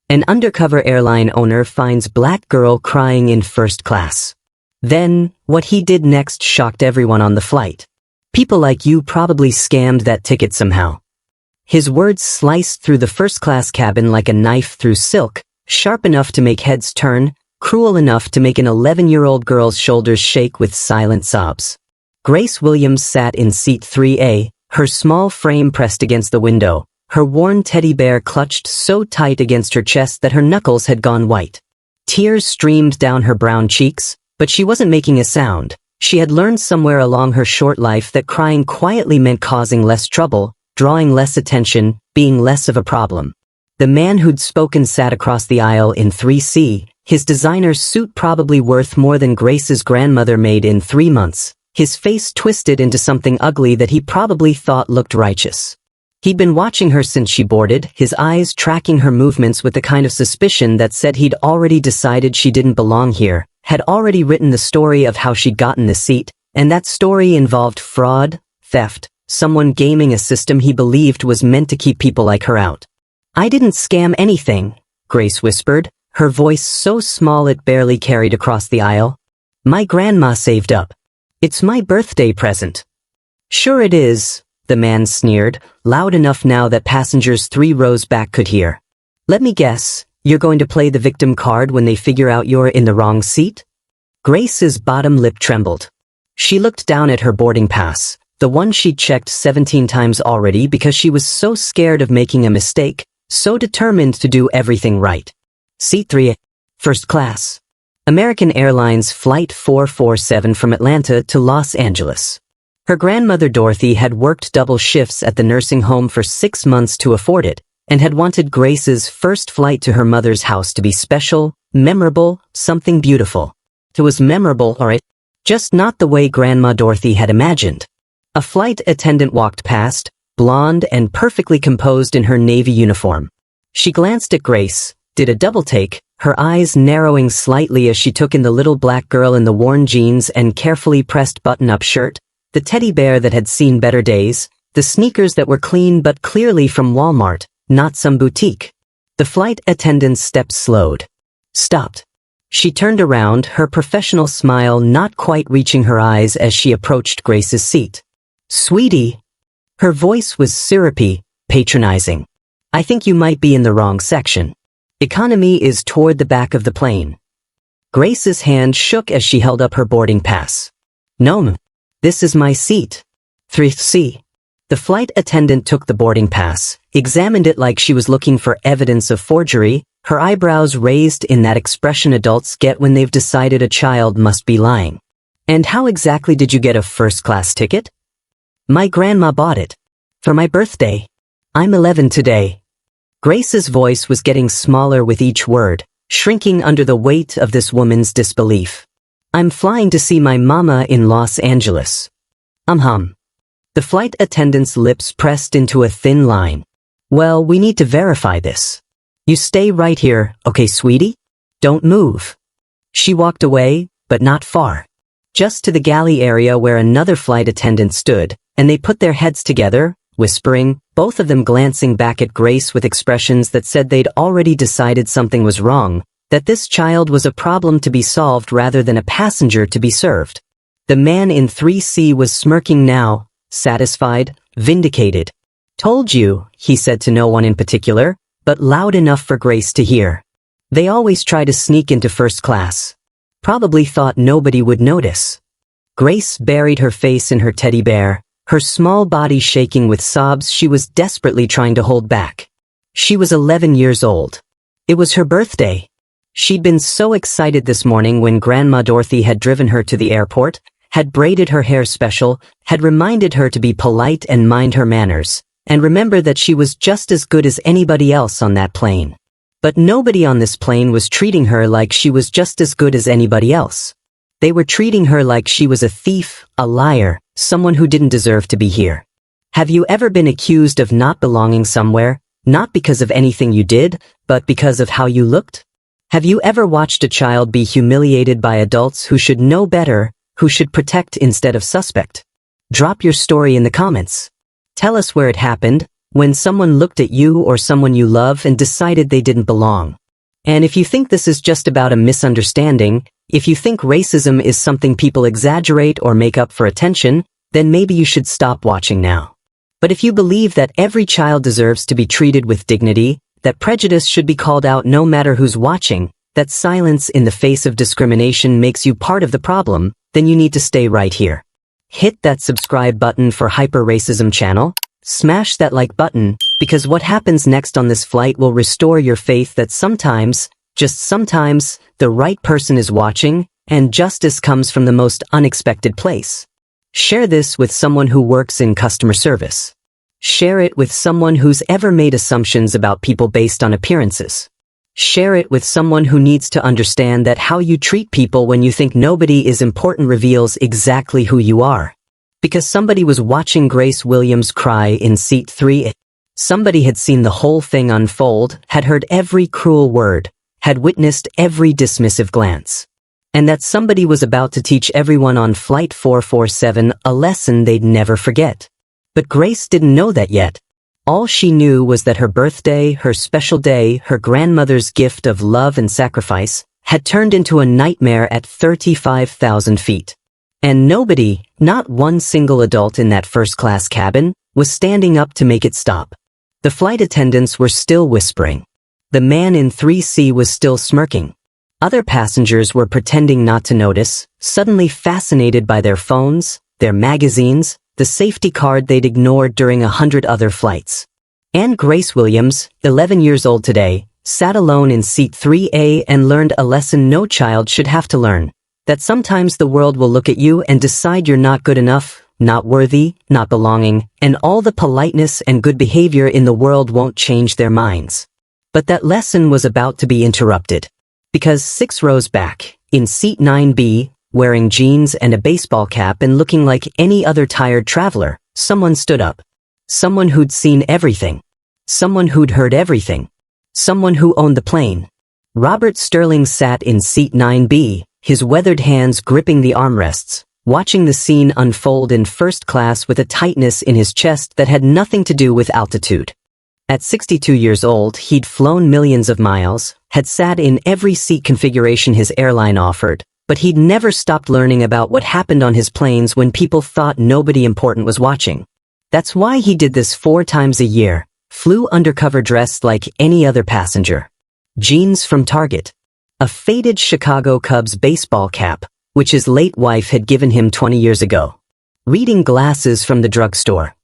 An undercover airline owner finds black girl crying in first class. Then, what he did next shocked everyone on the flight. People like you probably scammed that ticket somehow. His words sliced through the first-class cabin like a knife through silk, sharp enough to make heads turn, cruel enough to make an 11-year-old girl's shoulders shake with silent sobs. Grace Williams sat in seat 3A, her small frame pressed against the window, her worn teddy bear clutched so tight against her chest that her knuckles had gone white. Tears streamed down her brown cheeks, but she wasn't making a sound. She had learned somewhere along her short life that crying quietly meant causing less trouble, drawing less attention, being less of a problem. The man who'd spoken sat across the aisle in 3C, his designer suit probably worth more than Grace's grandmother made in 3 months, his face twisted into something ugly that he probably thought looked righteous. He'd been watching her since she boarded, his eyes tracking her movements with the kind of suspicion that said he'd already decided she didn't belong here, had already written the story of how she'd gotten the seat, and that story involved fraud, theft, someone gaming a system he believed was meant to keep people like her out. "I didn't scam anything," Grace whispered, her voice so small it barely carried across the aisle. "My grandma saved up. It's my birthday present." "Sure it is," the man sneered, loud enough now that passengers 3 rows back could hear. "Let me guess, you're going to play the victim card when they figure out you're in the wrong seat?" Grace's bottom lip trembled. She looked down at her boarding pass, the one she'd checked 17 times already because she was so scared of making a mistake, so determined to do everything right. Seat 3, first class. American Airlines Flight 447 from Atlanta to Los Angeles. Her grandmother Dorothy had worked double shifts at the nursing home for 6 months to afford it, and had wanted Grace's first flight to her mother's house to be special, memorable, something beautiful. It was memorable, alright, just not the way Grandma Dorothy had imagined. A flight attendant walked past, blonde and perfectly composed in her navy uniform. She glanced at Grace, did a double take, her eyes narrowing slightly as she took in the little black girl in the worn jeans and carefully pressed button-up shirt, the teddy bear that had seen better days, the sneakers that were clean but clearly from Walmart, not some boutique. The flight attendant's steps slowed. Stopped. She turned around, her professional smile not quite reaching her eyes as she approached Grace's seat. "Sweetie." Her voice was syrupy, patronizing. "I think you might be in the wrong section. Economy is toward the back of the plane." Grace's hand shook as she held up her boarding pass. "No, this is my seat. 3C. The flight attendant took the boarding pass, examined it like she was looking for evidence of forgery, her eyebrows raised in that expression adults get when they've decided a child must be lying. "And how exactly did you get a first-class ticket?" "My grandma bought it. For my birthday. I'm 11 today." Grace's voice was getting smaller with each word, shrinking under the weight of this woman's disbelief. "I'm flying to see my mama in Los Angeles." The flight attendant's lips pressed into a thin line. "Well, we need to verify this. You stay right here, okay, sweetie? Don't move." She walked away, but not far. Just to the galley area where another flight attendant stood, and they put their heads together, whispering, both of them glancing back at Grace with expressions that said they'd already decided something was wrong, that this child was a problem to be solved rather than a passenger to be served. The man in 3C was smirking now, satisfied, vindicated. "Told you," he said to no one in particular, but loud enough for Grace to hear. "They always try to sneak into first class. Probably thought nobody would notice." Grace buried her face in her teddy bear, her small body shaking with sobs she was desperately trying to hold back. She was 11 years old. It was her birthday. She'd been so excited this morning when Grandma Dorothy had driven her to the airport, had braided her hair special, had reminded her to be polite and mind her manners, and remember that she was just as good as anybody else on that plane. But nobody on this plane was treating her like she was just as good as anybody else. They were treating her like she was a thief, a liar, someone who didn't deserve to be here. Have you ever been accused of not belonging somewhere, not because of anything you did, but because of how you looked? Have you ever watched a child be humiliated by adults who should know better, who should protect instead of suspect? Drop your story in the comments. Tell us where it happened, When someone looked at you or someone you love and decided they didn't belong. And if you think this is just about a misunderstanding, if you think racism is something people exaggerate or make up for attention, then maybe you should stop watching now. But if you believe that every child deserves to be treated with dignity, that prejudice should be called out no matter who's watching, that silence in the face of discrimination makes you part of the problem, then you need to stay right here. Hit that subscribe button for Hyper Racism channel. Smash that like button, because what happens next on this flight will restore your faith that sometimes, just sometimes, the right person is watching, and justice comes from the most unexpected place. Share this with someone who works in customer service. Share it with someone who's ever made assumptions about people based on appearances. Share it with someone who needs to understand that how you treat people when you think nobody is important reveals exactly who you are. Because somebody was watching Grace Williams cry in seat 3. Somebody had seen the whole thing unfold, had heard every cruel word, had witnessed every dismissive glance. And that somebody was about to teach everyone on Flight 447 a lesson they'd never forget. But Grace didn't know that yet. All she knew was that her birthday, her special day, her grandmother's gift of love and sacrifice, had turned into a nightmare at 35,000 feet. And nobody, not one single adult in that first-class cabin, was standing up to make it stop. The flight attendants were still whispering. The man in 3C was still smirking. Other passengers were pretending not to notice, suddenly fascinated by their phones, their magazines, the safety card they'd ignored during 100 other flights. And Grace Williams, 11 years old today, sat alone in seat 3A and learned a lesson no child should have to learn. That sometimes the world will look at you and decide you're not good enough, not worthy, not belonging, and all the politeness and good behavior in the world won't change their minds. But that lesson was about to be interrupted. Because 6 rows back, in seat 9B, wearing jeans and a baseball cap and looking like any other tired traveler, someone stood up. Someone who'd seen everything. Someone who'd heard everything. Someone who owned the plane. Robert Sterling sat in seat 9B, his weathered hands gripping the armrests, watching the scene unfold in first class with a tightness in his chest that had nothing to do with altitude. At 62 years old, he'd flown millions of miles, had sat in every seat configuration his airline offered, but he'd never stopped learning about what happened on his planes when people thought nobody important was watching. That's why he did this 4 times a year, flew undercover dressed like any other passenger. Jeans from Target. A faded Chicago Cubs baseball cap, which his late wife had given him 20 years ago. Reading glasses from the drugstore.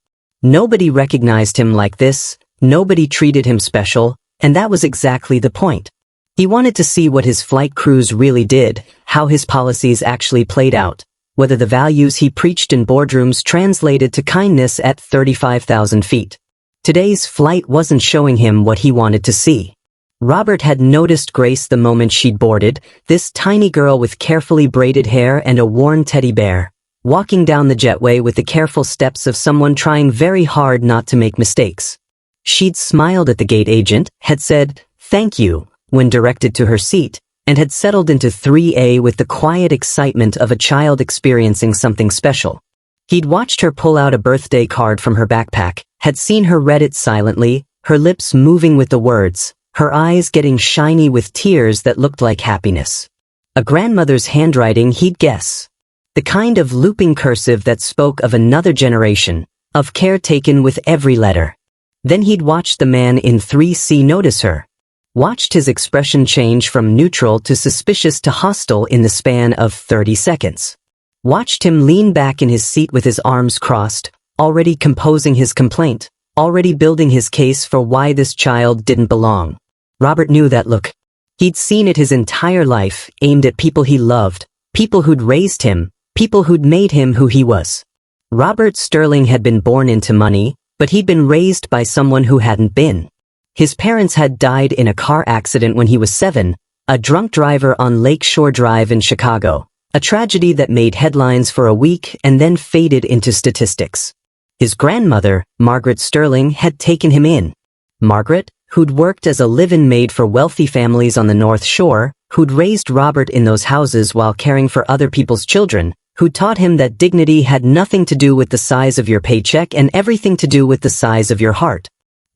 Nobody recognized him like this, nobody treated him special, and that was exactly the point. He wanted to see what his flight crews really did, how his policies actually played out, whether the values he preached in boardrooms translated to kindness at 35,000 feet. Today's flight wasn't showing him what he wanted to see. Robert had noticed Grace the moment she'd boarded, this tiny girl with carefully braided hair and a worn teddy bear, walking down the jetway with the careful steps of someone trying very hard not to make mistakes. She'd smiled at the gate agent, had said, "Thank you," when directed to her seat, and had settled into 3A with the quiet excitement of a child experiencing something special. He'd watched her pull out a birthday card from her backpack, had seen her read it silently, her lips moving with the words, her eyes getting shiny with tears that looked like happiness. A grandmother's handwriting, he'd guess. The kind of looping cursive that spoke of another generation, of care taken with every letter. Then he'd watched the man in 3C notice her. Watched his expression change from neutral to suspicious to hostile in the span of 30 seconds. Watched him lean back in his seat with his arms crossed, already composing his complaint, already building his case for why this child didn't belong. Robert knew that look. He'd seen it his entire life, aimed at people he loved, people who'd raised him, people who'd made him who he was. Robert Sterling had been born into money, but he'd been raised by someone who hadn't been. His parents had died in a car accident when he was 7, a drunk driver on Lake Shore Drive in Chicago, a tragedy that made headlines for a week and then faded into statistics. His grandmother, Margaret Sterling, had taken him in. Margaret, who'd worked as a live-in maid for wealthy families on the North Shore, who'd raised Robert in those houses while caring for other people's children, who taught him that dignity had nothing to do with the size of your paycheck and everything to do with the size of your heart.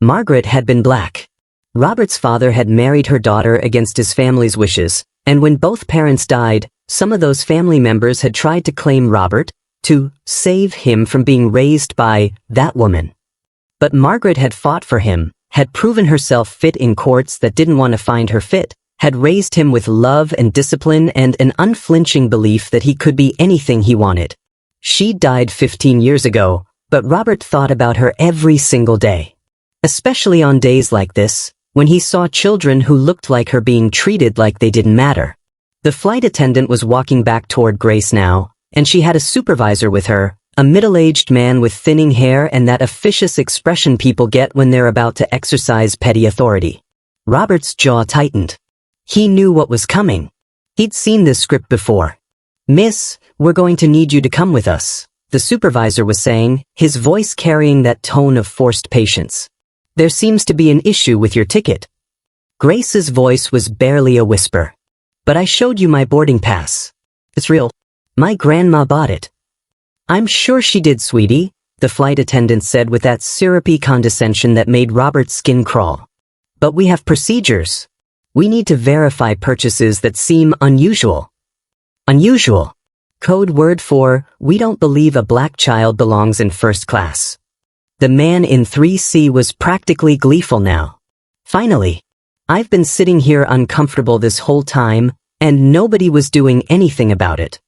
Margaret had been black. Robert's father had married her daughter against his family's wishes, and when both parents died, some of those family members had tried to claim Robert, to save him from being raised by that woman. But Margaret had fought for him, had proven herself fit in courts that didn't want to find her fit, had raised him with love and discipline and an unflinching belief that he could be anything he wanted. She died 15 years ago, but Robert thought about her every single day. Especially on days like this, when he saw children who looked like her being treated like they didn't matter. The flight attendant was walking back toward Grace now, and she had a supervisor with her, a middle-aged man with thinning hair and that officious expression people get when they're about to exercise petty authority. Robert's jaw tightened. He knew what was coming. He'd seen this script before. "Miss, we're going to need you to come with us," the supervisor was saying, his voice carrying that tone of forced patience. "There seems to be an issue with your ticket." Grace's voice was barely a whisper. "But I showed you my boarding pass. It's real. My grandma bought it." "I'm sure she did, sweetie," the flight attendant said with that syrupy condescension that made Robert's skin crawl. "But we have procedures. We need to verify purchases that seem unusual." Unusual. Code word for, we don't believe a black child belongs in first class. The man in 3C was practically gleeful now. "Finally. I've been sitting here uncomfortable this whole time, and nobody was doing anything about it."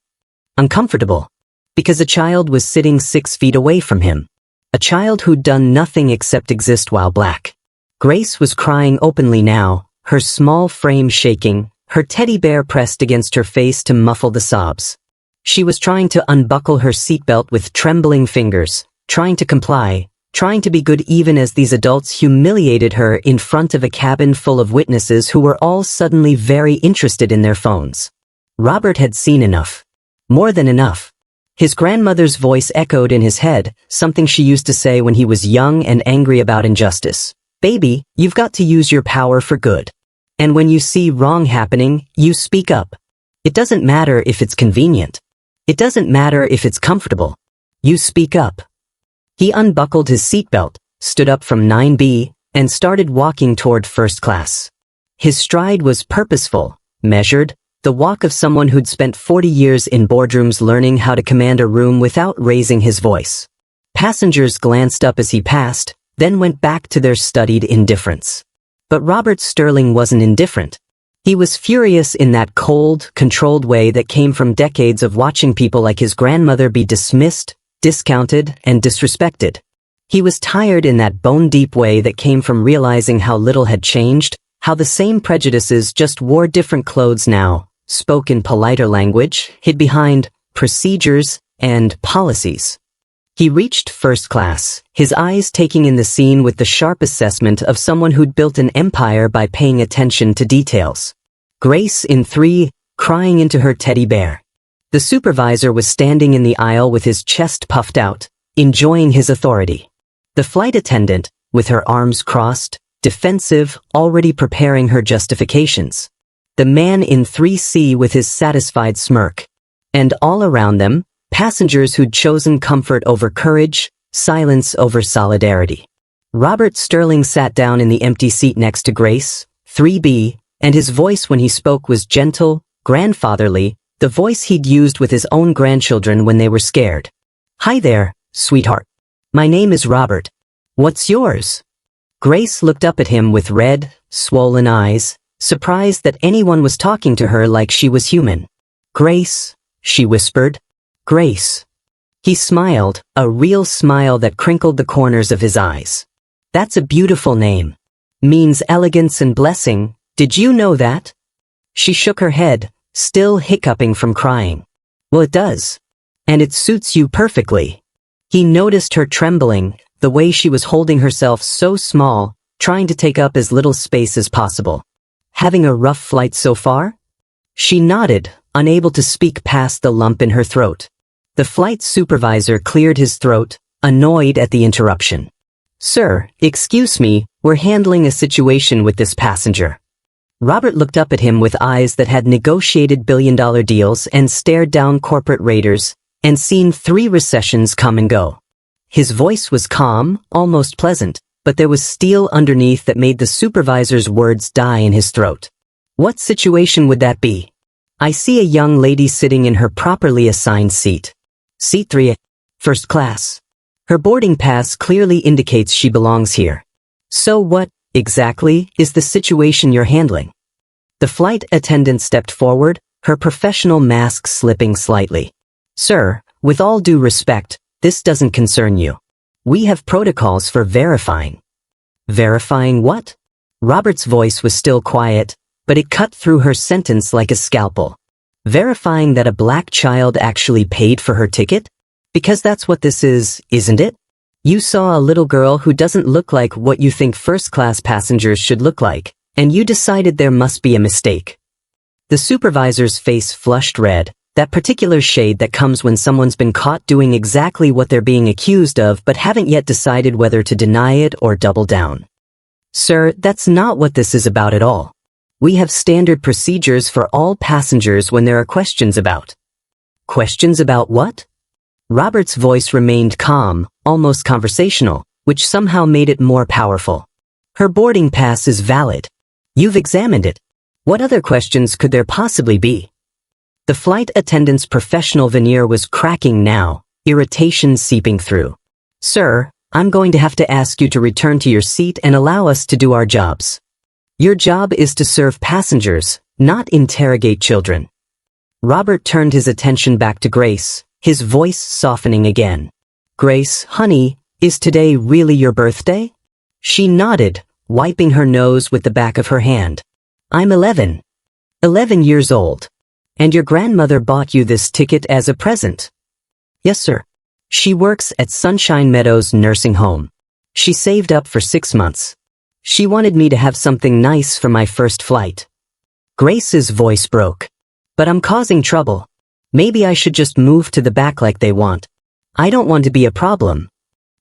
Uncomfortable. Because a child was sitting 6 feet away from him. A child who'd done nothing except exist while black. Grace was crying openly now, her small frame shaking, her teddy bear pressed against her face to muffle the sobs. She was trying to unbuckle her seatbelt with trembling fingers, trying to comply, trying to be good even as these adults humiliated her in front of a cabin full of witnesses who were all suddenly very interested in their phones. Robert had seen enough. More than enough. His grandmother's voice echoed in his head, something she used to say when he was young and angry about injustice. "Baby, you've got to use your power for good. And when you see wrong happening, you speak up. It doesn't matter if it's convenient. It doesn't matter if it's comfortable. You speak up." He unbuckled his seatbelt, stood up from 9B, and started walking toward first class. His stride was purposeful, measured, the walk of someone who'd spent 40 years in boardrooms learning how to command a room without raising his voice. Passengers glanced up as he passed, then went back to their studied indifference. But Robert Sterling wasn't indifferent. He was furious in that cold, controlled way that came from decades of watching people like his grandmother be dismissed, discounted, and disrespected. He was tired in that bone-deep way that came from realizing how little had changed, how the same prejudices just wore different clothes now, spoke in politer language, hid behind procedures and policies. He reached first class, his eyes taking in the scene with the sharp assessment of someone who'd built an empire by paying attention to details. Grace in 3, crying into her teddy bear. The supervisor was standing in the aisle with his chest puffed out, enjoying his authority. The flight attendant, with her arms crossed, defensive, already preparing her justifications. The man in 3C with his satisfied smirk. And all around them, passengers who'd chosen comfort over courage, silence over solidarity. Robert Sterling sat down in the empty seat next to Grace, 3B, and his voice when he spoke was gentle, grandfatherly, the voice he'd used with his own grandchildren when they were scared. "Hi there, sweetheart. My name is Robert. What's yours?" Grace looked up at him with red, swollen eyes, surprised that anyone was talking to her like she was human. "Grace," she whispered. "Grace." He smiled, a real smile that crinkled the corners of his eyes. "That's a beautiful name. Means elegance and blessing. Did you know that?" She shook her head, still hiccuping from crying. "Well, it does. And it suits you perfectly." He noticed her trembling, the way she was holding herself so small, trying to take up as little space as possible. "Having a rough flight so far?" She nodded, unable to speak past the lump in her throat. The flight supervisor cleared his throat, annoyed at the interruption. "Sir, excuse me, we're handling a situation with this passenger." Robert looked up at him with eyes that had negotiated billion-dollar deals and stared down corporate raiders, and seen 3 recessions come and go. His voice was calm, almost pleasant. but there was steel underneath that made the supervisor's words die in his throat. What situation would that be? I see a young lady sitting in her properly assigned seat. Seat 3, first class. Her boarding pass clearly indicates she belongs here. So what, exactly, is the situation you're handling? The flight attendant stepped forward, her professional mask slipping slightly. Sir, with all due respect, this doesn't concern you. We have protocols for verifying. Verifying what? Robert's voice was still quiet, but it cut through her sentence like a scalpel. Verifying that a black child actually paid for her ticket? Because that's what this is, isn't it? You saw a little girl who doesn't look like what you think first-class passengers should look like, and you decided there must be a mistake. The supervisor's face flushed red, that particular shade that comes when someone's been caught doing exactly what they're being accused of but haven't yet decided whether to deny it or double down. Sir, that's not what this is about at all. We have standard procedures for all passengers when there are questions about. Questions about what? Robert's voice remained calm, almost conversational, which somehow made it more powerful. Her boarding pass is valid. You've examined it. What other questions could there possibly be? The flight attendant's professional veneer was cracking now, irritation seeping through. Sir, I'm going to have to ask you to return to your seat and allow us to do our jobs. Your job is to serve passengers, not interrogate children. Robert turned his attention back to Grace, his voice softening again. Grace, honey, is today really your birthday? She nodded, wiping her nose with the back of her hand. I'm 11. 11 years old. And your grandmother bought you this ticket as a present? Yes, sir. She works at Sunshine Meadows Nursing Home. She saved up for 6 months. She wanted me to have something nice for my first flight. Grace's voice broke. But I'm causing trouble. Maybe I should just move to the back like they want. I don't want to be a problem.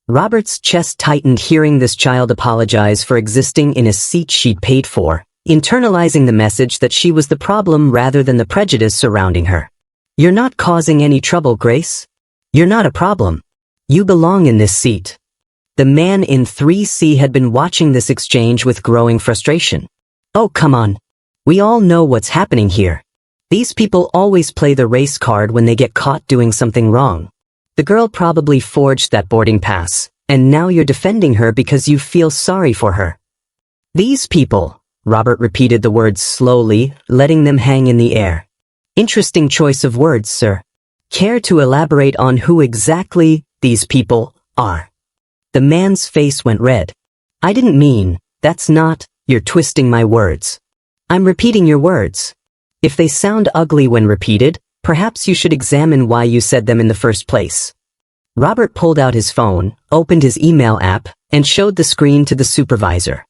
Robert's chest tightened hearing this child apologize for existing in a seat she'd paid for, internalizing the message that she was the problem rather than the prejudice surrounding her. You're not causing any trouble, Grace. You're not a problem. You belong in this seat. The man in 3C had been watching this exchange with growing frustration. Oh, come on. We all know what's happening here. These people always play the race card when they get caught doing something wrong. The girl probably forged that boarding pass, and now you're defending her because you feel sorry for her. These people, Robert repeated the words slowly, letting them hang in the air. Interesting choice of words, sir. Care to elaborate on who exactly these people are? The man's face went red. I didn't mean, that's not, you're twisting my words. I'm repeating your words. If they sound ugly when repeated, perhaps you should examine why you said them in the first place. Robert pulled out his phone, opened his email app, and showed the screen to the supervisor.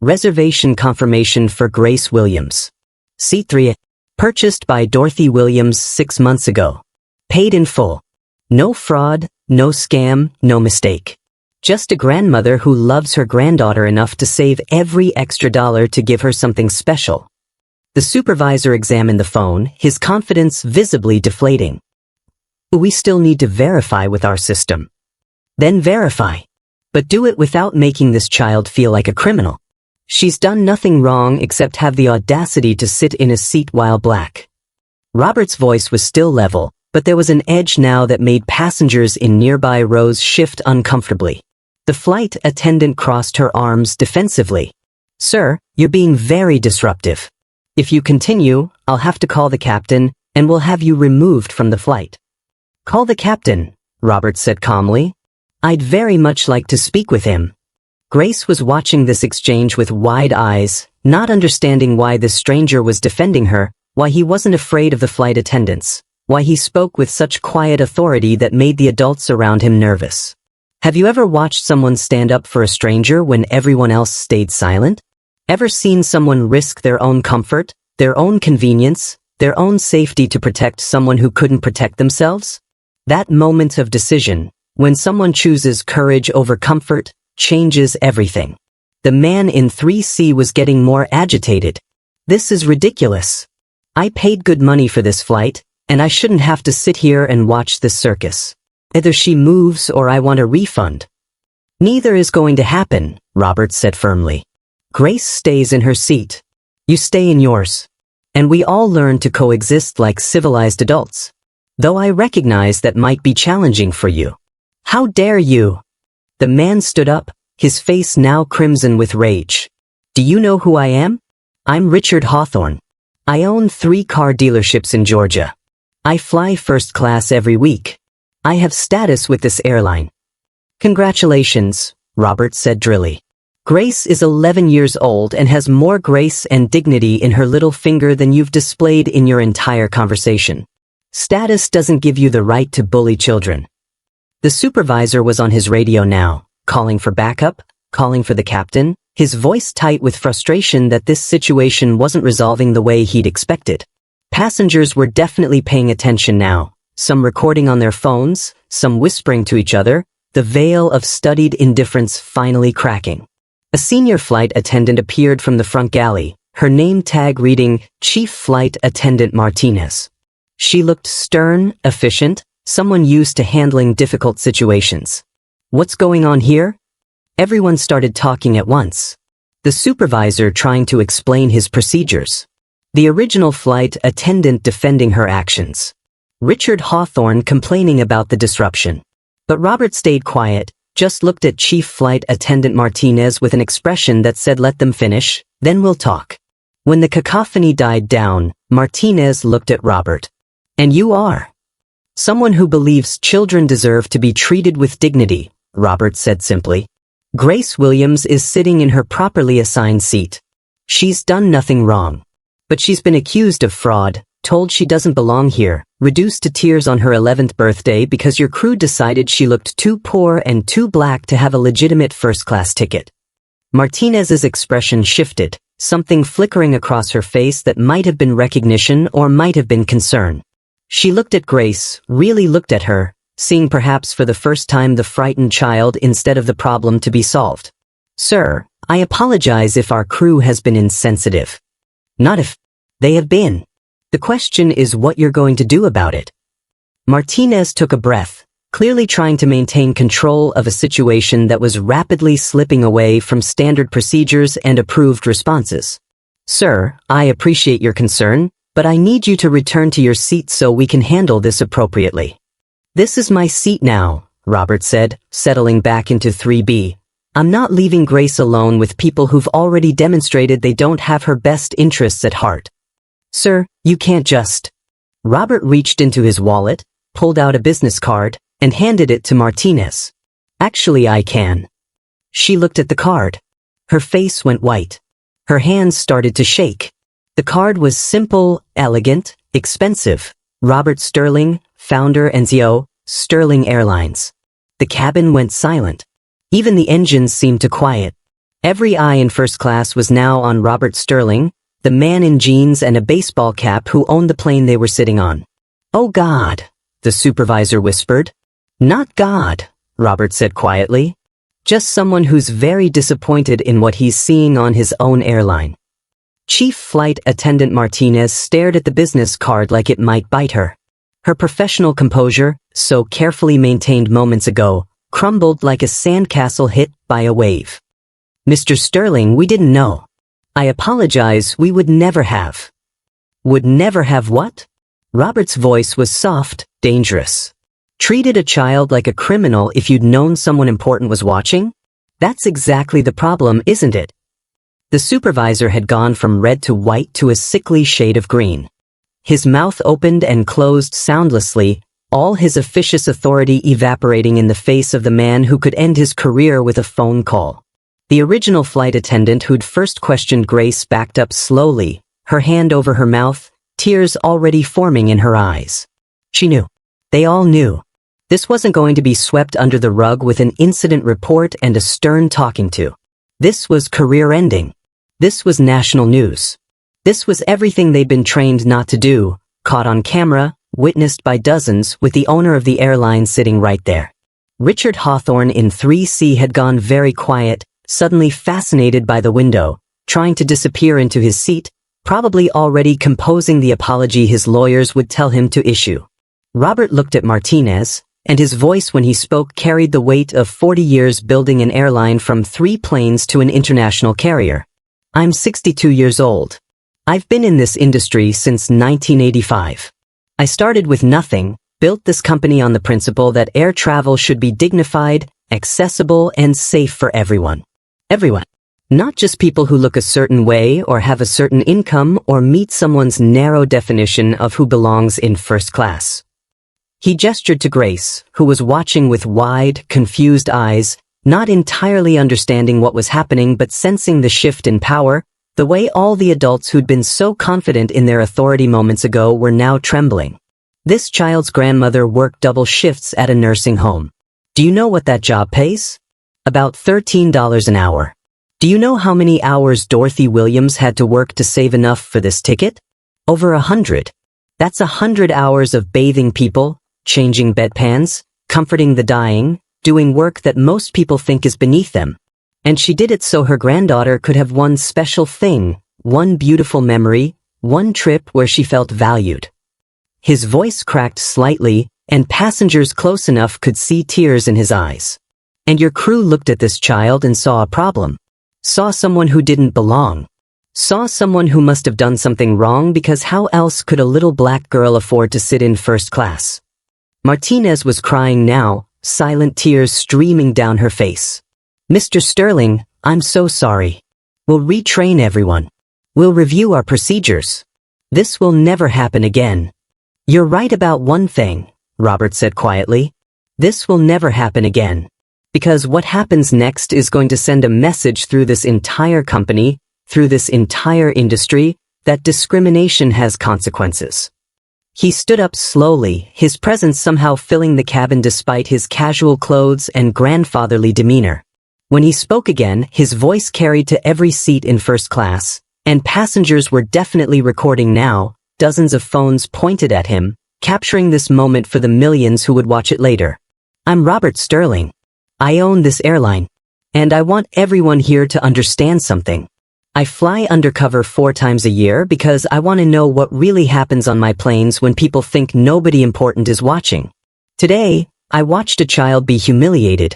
Reservation confirmation for Grace Williams. Seat 3. Purchased by Dorothy Williams 6 months ago. Paid in full. No fraud, no scam, no mistake. Just a grandmother who loves her granddaughter enough to save every extra dollar to give her something special. The supervisor examined the phone, his confidence visibly deflating. We still need to verify with our system. Then verify. But do it without making this child feel like a criminal. She's done nothing wrong except have the audacity to sit in a seat while black. Robert's voice was still level, but there was an edge now that made passengers in nearby rows shift uncomfortably. The flight attendant crossed her arms defensively. Sir, you're being very disruptive. If you continue, I'll have to call the captain, and we'll have you removed from the flight. Call the captain, Robert said calmly. I'd very much like to speak with him. Grace was watching this exchange with wide eyes, not understanding why this stranger was defending her, why he wasn't afraid of the flight attendants, why he spoke with such quiet authority that made the adults around him nervous. Have you ever watched someone stand up for a stranger when everyone else stayed silent? Ever seen someone risk their own comfort, their own convenience, their own safety to protect someone who couldn't protect themselves? That moment of decision, when someone chooses courage over comfort, changes everything. The man in 3C was getting more agitated. This is ridiculous. I paid good money for this flight, and I shouldn't have to sit here and watch this circus. Either she moves or I want a refund. Neither is going to happen, Robert said firmly. Grace stays in her seat. You stay in yours. And we all learn to coexist like civilized adults. Though I recognize that might be challenging for you. How dare you? The man stood up, his face now crimson with rage. Do you know who I am? I'm Richard Hawthorne. I own 3 car dealerships in Georgia. I fly first class every week. I have status with this airline. Congratulations, Robert said drily. Grace is 11 years old and has more grace and dignity in her little finger than you've displayed in your entire conversation. Status doesn't give you the right to bully children. The supervisor was on his radio now, calling for backup, calling for the captain, his voice tight with frustration that this situation wasn't resolving the way he'd expected. Passengers were definitely paying attention now, some recording on their phones, some whispering to each other, the veil of studied indifference finally cracking. A senior flight attendant appeared from the front galley, her name tag reading Chief Flight Attendant Martinez. She looked stern, efficient, someone used to handling difficult situations. What's going on here? Everyone started talking at once. The supervisor trying to explain his procedures. The original flight attendant defending her actions. Richard Hawthorne complaining about the disruption. But Robert stayed quiet, just looked at Chief Flight Attendant Martinez with an expression that said let them finish, then we'll talk. When the cacophony died down, Martinez looked at Robert. And you are? Someone who believes children deserve to be treated with dignity, Robert said simply. Grace Williams is sitting in her properly assigned seat. She's done nothing wrong. But she's been accused of fraud, told she doesn't belong here, reduced to tears on her 11th birthday because your crew decided she looked too poor and too black to have a legitimate first-class ticket. Martinez's expression shifted, something flickering across her face that might have been recognition or might have been concern. She looked at Grace, really looked at her, seeing perhaps for the first time the frightened child instead of the problem to be solved. Sir, I apologize if our crew has been insensitive. Not if they have been. The question is what you're going to do about it. Martinez took a breath, clearly trying to maintain control of a situation that was rapidly slipping away from standard procedures and approved responses. Sir, I appreciate your concern, but I need you to return to your seat so we can handle this appropriately. This is my seat now, Robert said, settling back into 3B. I'm not leaving Grace alone with people who've already demonstrated they don't have her best interests at heart. Sir, you can't just. Robert reached into his wallet, pulled out a business card, and handed it to Martinez. Actually, I can. She looked at the card. Her face went white. Her hands started to shake. The card was simple, elegant, expensive. Robert Sterling, founder and CEO, Sterling Airlines. The cabin went silent. Even the engines seemed to quiet. Every eye in first class was now on Robert Sterling, the man in jeans and a baseball cap who owned the plane they were sitting on. Oh God, the supervisor whispered. Not God, Robert said quietly. Just someone who's very disappointed in what he's seeing on his own airline. Chief Flight Attendant Martinez stared at the business card like it might bite her. Her professional composure, so carefully maintained moments ago, crumbled like a sandcastle hit by a wave. Mr. Sterling, we didn't know. I apologize, we would never have. Would never have what? Robert's voice was soft, dangerous. Treated a child like a criminal if you'd known someone important was watching? That's exactly the problem, isn't it? The supervisor had gone from red to white to a sickly shade of green. His mouth opened and closed soundlessly, all his officious authority evaporating in the face of the man who could end his career with a phone call. The original flight attendant who'd first questioned Grace backed up slowly, her hand over her mouth, tears already forming in her eyes. She knew. They all knew. This wasn't going to be swept under the rug with an incident report and a stern talking to. This was career-ending. This was national news. This was everything they'd been trained not to do, caught on camera, witnessed by dozens, with the owner of the airline sitting right there. Richard Hawthorne in 3C had gone very quiet, suddenly fascinated by the window, trying to disappear into his seat, probably already composing the apology his lawyers would tell him to issue. Robert looked at Martinez, and his voice when he spoke carried the weight of 40 years building an airline from 3 planes to an international carrier. I'm 62 years old. I've been in this industry since 1985. I started with nothing, built this company on the principle that air travel should be dignified, accessible, and safe for everyone. Everyone. Not just people who look a certain way or have a certain income or meet someone's narrow definition of who belongs in first class. He gestured to Grace, who was watching with wide, confused eyes, not entirely understanding what was happening but sensing the shift in power, the way all the adults who'd been so confident in their authority moments ago were now trembling. This child's grandmother worked double shifts at a nursing home. Do you know what that job pays? About $13 an hour. Do you know how many hours Dorothy Williams had to work to save enough for this ticket? Over 100. That's 100 hours of bathing people, changing bedpans, comforting the dying, doing work that most people think is beneath them. And she did it so her granddaughter could have one special thing, one beautiful memory, one trip where she felt valued. His voice cracked slightly, and passengers close enough could see tears in his eyes. And your crew looked at this child and saw a problem. Saw someone who didn't belong. Saw someone who must have done something wrong because how else could a little black girl afford to sit in first class? Martinez was crying now, silent tears streaming down her face. Mr. Sterling, I'm so sorry. We'll retrain everyone. We'll review our procedures. This will never happen again. You're right about one thing, Robert said quietly. This will never happen again. Because what happens next is going to send a message through this entire company, through this entire industry, that discrimination has consequences. He stood up slowly, his presence somehow filling the cabin despite his casual clothes and grandfatherly demeanor. When he spoke again, his voice carried to every seat in first class, and passengers were definitely recording now, dozens of phones pointed at him, capturing this moment for the millions who would watch it later. I'm Robert Sterling. I own this airline. And I want everyone here to understand something. I fly undercover 4 times a year because I want to know what really happens on my planes when people think nobody important is watching. Today, I watched a child be humiliated.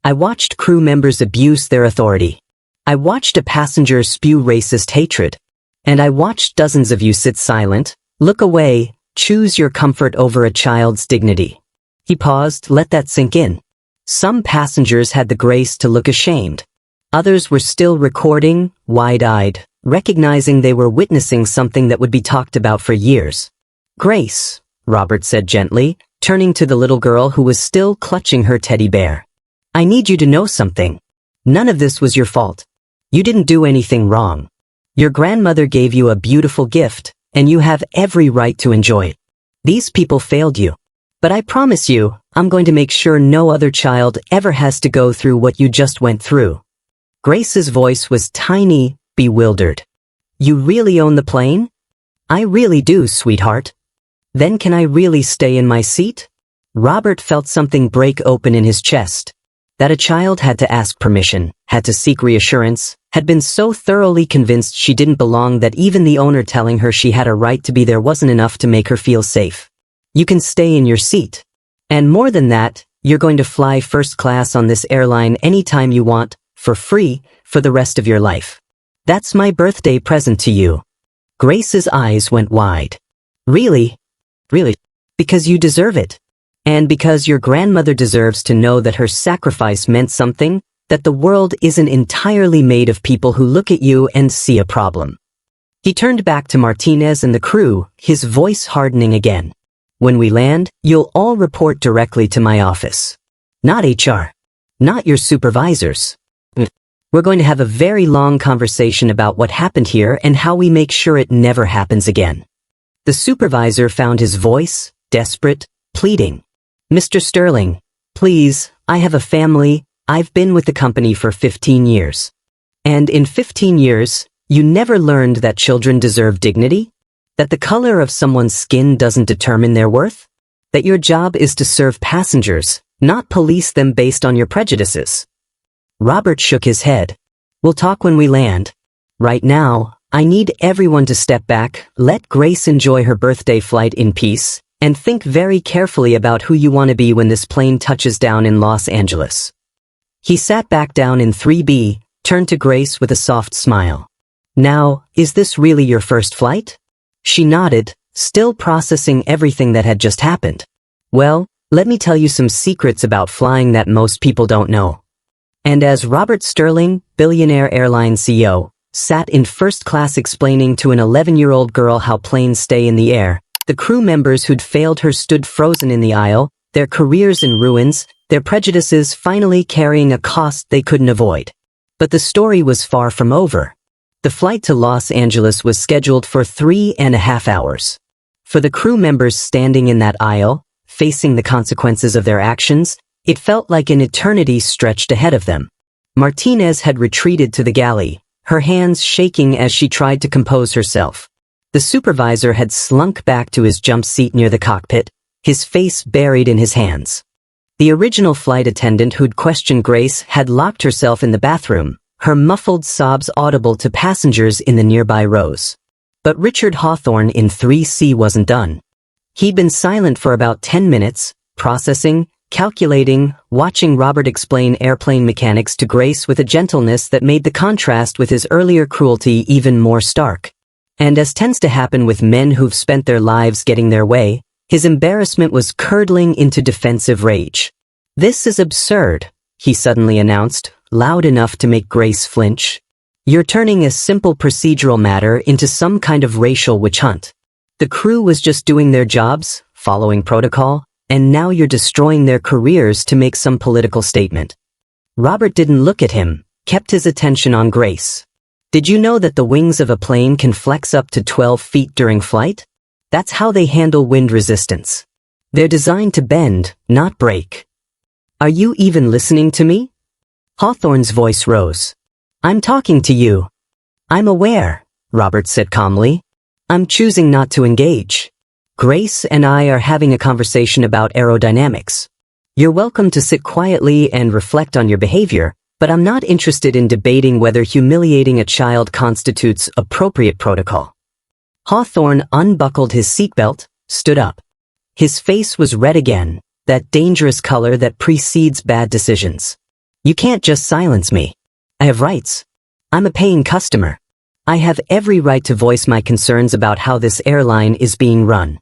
I watched crew members abuse their authority. I watched a passenger spew racist hatred. And I watched dozens of you sit silent, look away, choose your comfort over a child's dignity. He paused, let that sink in. Some passengers had the grace to look ashamed. Others were still recording, wide-eyed, recognizing they were witnessing something that would be talked about for years. Grace, Robert said gently, turning to the little girl who was still clutching her teddy bear. I need you to know something. None of this was your fault. You didn't do anything wrong. Your grandmother gave you a beautiful gift, and you have every right to enjoy it. These people failed you. But I promise you, I'm going to make sure no other child ever has to go through what you just went through. Grace's voice was tiny, bewildered. You really own the plane? I really do, sweetheart. Then can I really stay in my seat? Robert felt something break open in his chest. That a child had to ask permission, had to seek reassurance, had been so thoroughly convinced she didn't belong that even the owner telling her she had a right to be there wasn't enough to make her feel safe. You can stay in your seat. And more than that, you're going to fly first class on this airline anytime you want, for free, for the rest of your life. That's my birthday present to you. Grace's eyes went wide. Really? Really? Because you deserve it. And because your grandmother deserves to know that her sacrifice meant something, that the world isn't entirely made of people who look at you and see a problem. He turned back to Martinez and the crew, his voice hardening again. When we land, you'll all report directly to my office. Not HR. Not your supervisors. We're going to have a very long conversation about what happened here and how we make sure it never happens again. The supervisor found his voice, desperate, pleading. Mr. Sterling, please, I have a family, I've been with the company for 15 years. And in 15 years, you never learned that children deserve dignity? That the color of someone's skin doesn't determine their worth? That your job is to serve passengers, not police them based on your prejudices? Robert shook his head. We'll talk when we land. Right now, I need everyone to step back, let Grace enjoy her birthday flight in peace, And think very carefully about who you want to be when this plane touches down in Los Angeles. He sat back down in 3B, turned to Grace with a soft smile. Now, is this really your first flight? She nodded, still processing everything that had just happened. Well, let me tell you some secrets about flying that most people don't know. And as Robert Sterling, billionaire airline CEO, sat in first class explaining to an 11-year-old girl how planes stay in the air, the crew members who'd failed her stood frozen in the aisle, their careers in ruins, their prejudices finally carrying a cost they couldn't avoid. But the story was far from over. The flight to Los Angeles was scheduled for 3.5 hours. For the crew members standing in that aisle, facing the consequences of their actions, it felt like an eternity stretched ahead of them. Martinez had retreated to the galley, her hands shaking as she tried to compose herself. The supervisor had slunk back to his jump seat near the cockpit, his face buried in his hands. The original flight attendant who'd questioned Grace had locked herself in the bathroom, her muffled sobs audible to passengers in the nearby rows. But Richard Hawthorne in 3C wasn't done. He'd been silent for about 10 minutes, processing, calculating, watching Robert explain airplane mechanics to Grace with a gentleness that made the contrast with his earlier cruelty even more stark. And as tends to happen with men who've spent their lives getting their way, his embarrassment was curdling into defensive rage. "This is absurd," he suddenly announced, loud enough to make Grace flinch. "You're turning a simple procedural matter into some kind of racial witch hunt. The crew was just doing their jobs, following protocol, and now you're destroying their careers to make some political statement." Robert didn't look at him, kept his attention on Grace. "Did you know that the wings of a plane can flex up to 12 feet during flight? That's how they handle wind resistance. They're designed to bend, not break. Are you even listening to me?" Hawthorne's voice rose. "I'm talking to you." "I'm aware," Robert said calmly. "I'm choosing not to engage. Grace and I are having a conversation about aerodynamics. You're welcome to sit quietly and reflect on your behavior, but I'm not interested in debating whether humiliating a child constitutes appropriate protocol." Hawthorne unbuckled his seatbelt, stood up. His face was red again, that dangerous color that precedes bad decisions. "You can't just silence me. I have rights. I'm a paying customer. I have every right to voice my concerns about how this airline is being run."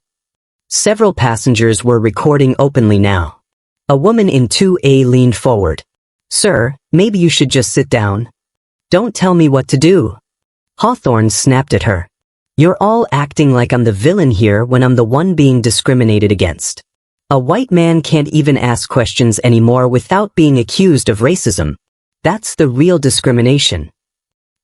Several passengers were recording openly now. A woman in 2A leaned forward. "Sir, maybe you should just sit down. Don't tell me what to do." Hawthorne snapped at her. "You're all acting like I'm the villain here when I'm the one being discriminated against. A white man can't even ask questions anymore without being accused of racism. That's the real discrimination."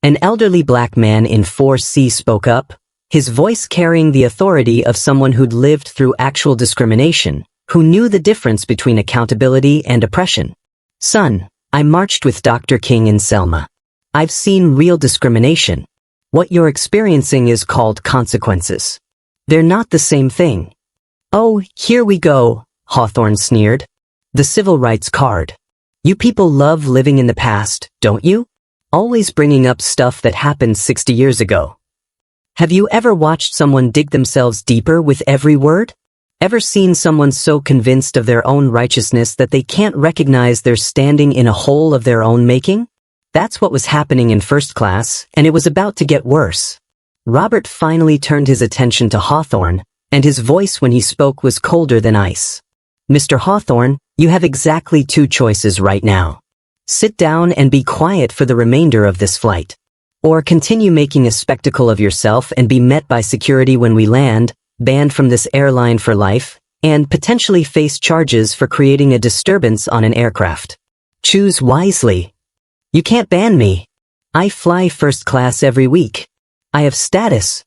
An elderly black man in 4C spoke up, his voice carrying the authority of someone who'd lived through actual discrimination, who knew the difference between accountability and oppression. "Son, I marched with Dr. King in Selma. I've seen real discrimination. What you're experiencing is called consequences. They're not the same thing." "Oh, here we go," Hawthorne sneered. "The civil rights card. You people love living in the past, don't you? Always bringing up stuff that happened 60 years ago. Have you ever watched someone dig themselves deeper with every word? Ever seen someone so convinced of their own righteousness that they can't recognize they're standing in a hole of their own making? That's what was happening in first class, and it was about to get worse." Robert finally turned his attention to Hawthorne, and his voice when he spoke was colder than ice. "Mr. Hawthorne, you have exactly two choices right now. Sit down and be quiet for the remainder of this flight. Or continue making a spectacle of yourself and be met by security when we land, banned from this airline for life, and potentially face charges for creating a disturbance on an aircraft. Choose wisely. You can't ban me. I fly first class every week. I have status.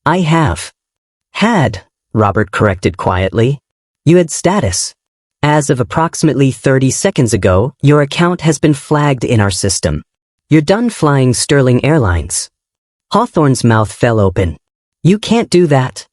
I have. Had, Robert corrected quietly. You had status. As of approximately 30 seconds ago, your account has been flagged in our system. You're done flying Sterling Airlines." Hawthorne's mouth fell open. "You can't do that.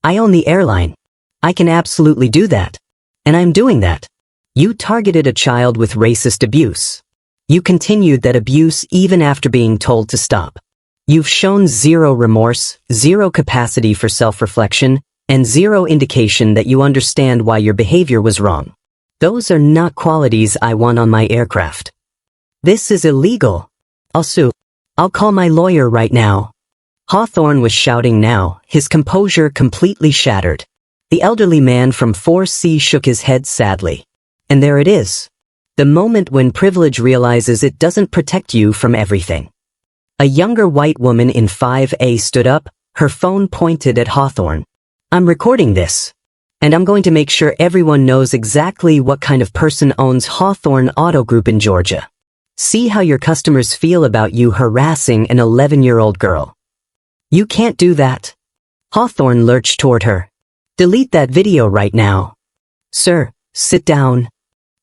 I own the airline. I can absolutely do that. And I'm doing that. You targeted a child with racist abuse. You continued that abuse even after being told to stop. You've shown zero remorse, zero capacity for self-reflection, and zero indication that you understand why your behavior was wrong. Those are not qualities I want on my aircraft. This is illegal. I'll sue. I'll call my lawyer right now. Hawthorne was shouting now, his composure completely shattered. The elderly man from 4C shook his head sadly. And there it is. The moment when privilege realizes it doesn't protect you from everything. A younger white woman in 5A stood up, her phone pointed at Hawthorne. I'm recording this. And I'm going to make sure everyone knows exactly what kind of person owns Hawthorne Auto Group in Georgia. See how your customers feel about you harassing an 11-year-old girl. You can't do that. Hawthorne lurched toward her. Delete that video right now. Sir, sit down.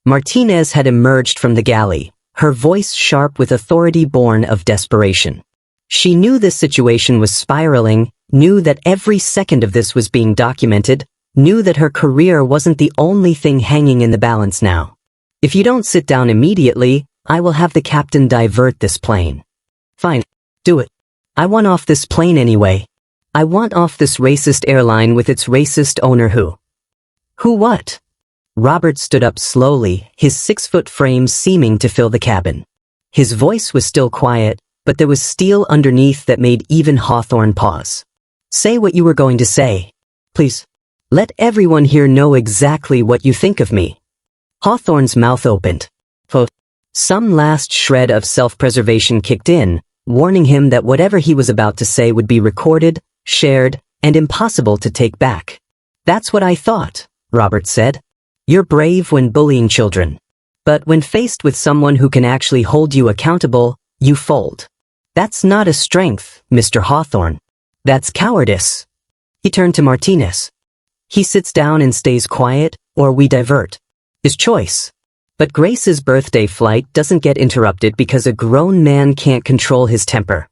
Martinez had emerged from the galley, her voice sharp with authority born of desperation. She knew this situation was spiraling, knew that every second of this was being documented, knew that her career wasn't the only thing hanging in the balance now. If you don't sit down immediately, I will have the captain divert this plane. Fine. Do it. I want off this plane anyway. I want off this racist airline with its racist owner who? Who what? Robert stood up slowly, his 6-foot frame seeming to fill the cabin. His voice was still quiet, but there was steel underneath that made even Hawthorne pause. Say what you were going to say. Please. Let everyone here know exactly what you think of me. Hawthorne's mouth opened. Some last shred of self-preservation kicked in, warning him that whatever he was about to say would be recorded, shared, and impossible to take back. That's what I thought, Robert said. You're brave when bullying children. But when faced with someone who can actually hold you accountable, you fold. That's not a strength, Mr. Hawthorne. That's cowardice. He turned to Martinez. He sits down and stays quiet, or we divert. His choice. But Grace's birthday flight doesn't get interrupted because a grown man can't control his temper.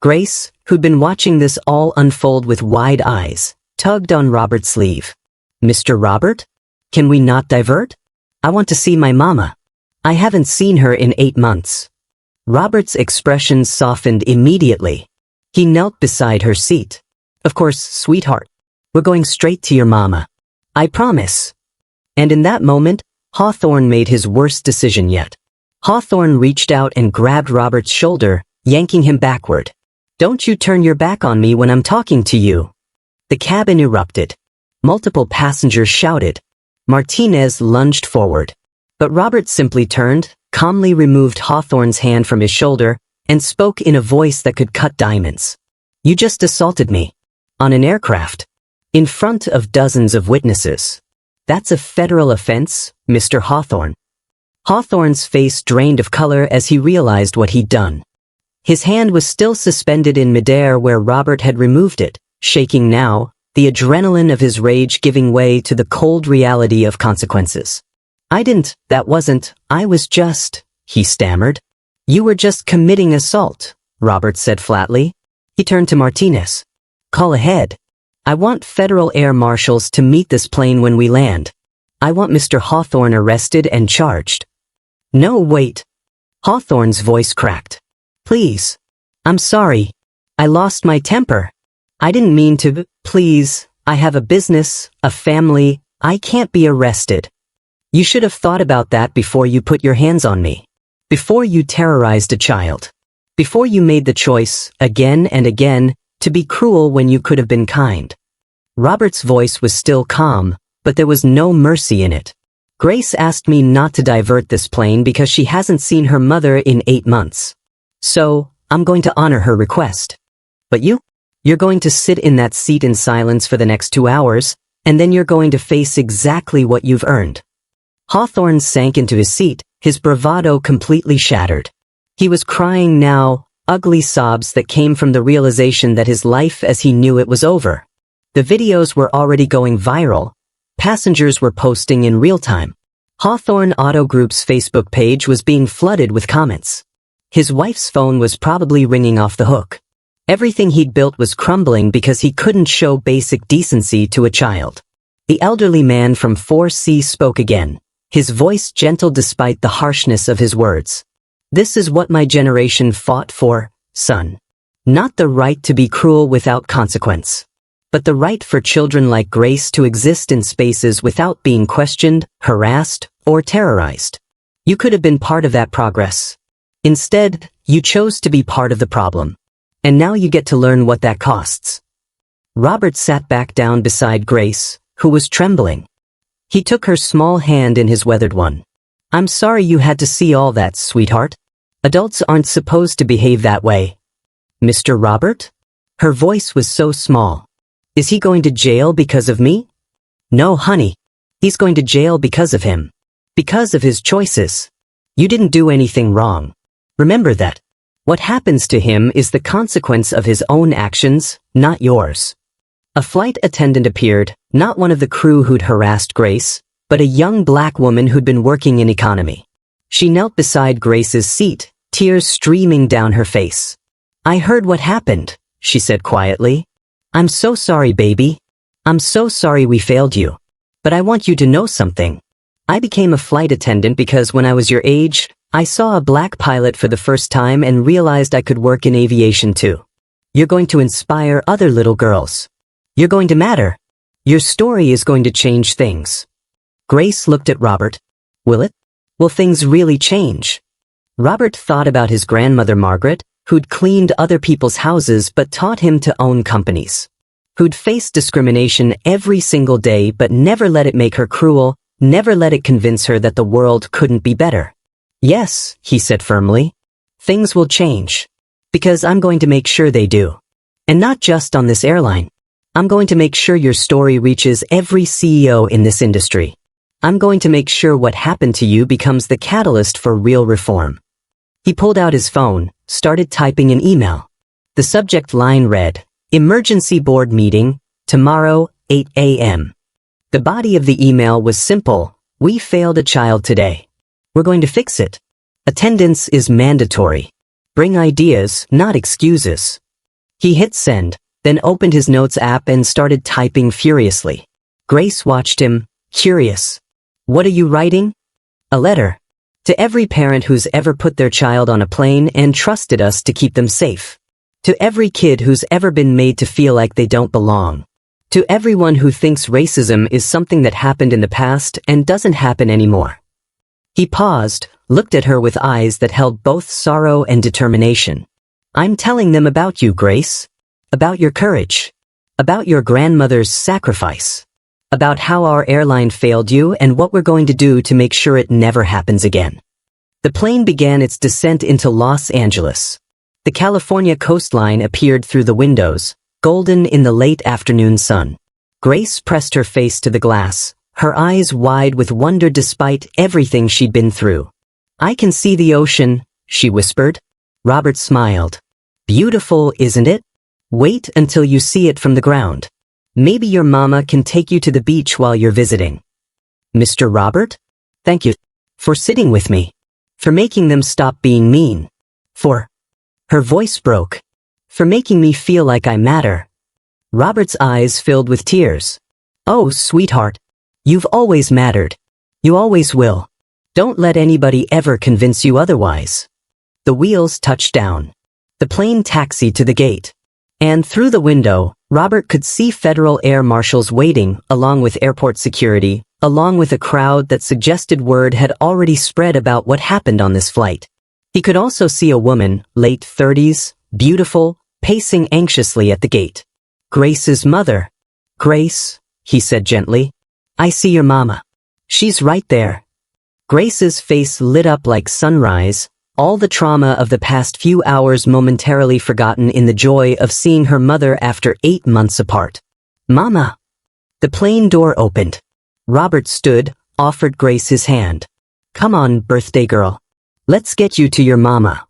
Grace, who'd been watching this all unfold with wide eyes, tugged on Robert's sleeve. Mr. Robert? Can we not divert? I want to see my mama. I haven't seen her in 8 months. Robert's expression softened immediately. He knelt beside her seat. Of course, sweetheart. We're going straight to your mama. I promise. And in that moment, Hawthorne made his worst decision yet. Hawthorne reached out and grabbed Robert's shoulder, yanking him backward. Don't you turn your back on me when I'm talking to you. The cabin erupted. Multiple passengers shouted. Martinez lunged forward. But Robert simply turned, calmly removed Hawthorne's hand from his shoulder, and spoke in a voice that could cut diamonds. You just assaulted me. On an aircraft. In front of dozens of witnesses. That's a federal offense, Mr. Hawthorne. Hawthorne's face drained of color as he realized what he'd done. His hand was still suspended in midair where Robert had removed it, shaking now, the adrenaline of his rage giving way to the cold reality of consequences. I was just, he stammered. You were just committing assault, Robert said flatly. He turned to Martinez. Call ahead. I want federal air marshals to meet this plane when we land. I want Mr. Hawthorne arrested and charged. No, wait. Hawthorne's voice cracked. Please. I'm sorry. I lost my temper. I didn't mean to, please. I have a business, a family. I can't be arrested. You should have thought about that before you put your hands on me. Before you terrorized a child. Before you made the choice, again and again, to be cruel when you could have been kind. Robert's voice was still calm, but there was no mercy in it. Grace asked me not to divert this plane because she hasn't seen her mother in 8 months. So, I'm going to honor her request. But you're going to sit in that seat in silence for the next 2 hours, and then you're going to face exactly what you've earned. Hawthorne sank into his seat, his bravado completely shattered. He was crying now, ugly sobs that came from the realization that his life as he knew it was over. The videos were already going viral. Passengers were posting in real time. Hawthorne Auto Group's Facebook page was being flooded with comments. His wife's phone was probably ringing off the hook. Everything he'd built was crumbling because he couldn't show basic decency to a child. The elderly man from 4C spoke again, his voice gentle despite the harshness of his words. This is what my generation fought for, son. Not the right to be cruel without consequence. but the right for children like Grace to exist in spaces without being questioned, harassed, or terrorized. You could have been part of that progress. Instead, you chose to be part of the problem. And now you get to learn what that costs. Robert sat back down beside Grace, who was trembling. He took her small hand in his weathered one. I'm sorry you had to see all that, sweetheart. Adults aren't supposed to behave that way. Mr. Robert? Her voice was so small. Is he going to jail because of me? No, honey. He's going to jail because of him. Because of his choices. You didn't do anything wrong. Remember that. What happens to him is the consequence of his own actions, not yours. A flight attendant appeared, not one of the crew who'd harassed Grace, but a young black woman who'd been working in economy. She knelt beside Grace's seat, tears streaming down her face. I heard what happened, she said quietly. I'm so sorry, baby. I'm so sorry we failed you. But I want you to know something. I became a flight attendant because when I was your age, I saw a black pilot for the first time and realized I could work in aviation too. You're going to inspire other little girls. You're going to matter. Your story is going to change things. Grace looked at Robert. Will it? Will things really change? Robert thought about his grandmother Margaret, who'd cleaned other people's houses but taught him to own companies. Who'd faced discrimination every single day but never let it make her cruel, never let it convince her that the world couldn't be better. Yes, he said firmly. Things will change. Because I'm going to make sure they do. And not just on this airline. I'm going to make sure your story reaches every CEO in this industry. I'm going to make sure what happened to you becomes the catalyst for real reform. He pulled out his phone, started typing an email. The subject line read, Emergency Board Meeting, tomorrow, 8 a.m. The body of the email was simple. We failed a child today. We're going to fix it. Attendance is mandatory. Bring ideas, not excuses. He hit send, then opened his notes app and started typing furiously. Grace watched him, curious. What are you writing? A letter. To every parent who's ever put their child on a plane and trusted us to keep them safe. To every kid who's ever been made to feel like they don't belong. To everyone who thinks racism is something that happened in the past and doesn't happen anymore. He paused, looked at her with eyes that held both sorrow and determination. I'm telling them about you, Grace. About your courage. About your grandmother's sacrifice. About how our airline failed you and what we're going to do to make sure it never happens again. The plane began its descent into Los Angeles. The California coastline appeared through the windows, golden in the late afternoon sun. Grace pressed her face to the glass, her eyes wide with wonder despite everything she'd been through. I can see the ocean, she whispered. Robert smiled. Beautiful, isn't it? Wait until you see it from the ground. Maybe your mama can take you to the beach while you're visiting. Mr. Robert? Thank you. For sitting with me. For making them stop being mean. For... Her voice broke. For making me feel like I matter. Robert's eyes filled with tears. Oh, sweetheart. You've always mattered. You always will. Don't let anybody ever convince you otherwise. The wheels touched down. The plane taxied to the gate. And through the window, Robert could see federal air marshals waiting, along with airport security, along with a crowd that suggested word had already spread about what happened on this flight. He could also see a woman, late 30s, beautiful, pacing anxiously at the gate. Grace's mother. Grace, he said gently. I see your mama. She's right there. Grace's face lit up like sunrise, all the trauma of the past few hours momentarily forgotten in the joy of seeing her mother after 8 months apart. Mama! The plane door opened. Robert stood, offered Grace his hand. Come on, birthday girl. Let's get you to your mama.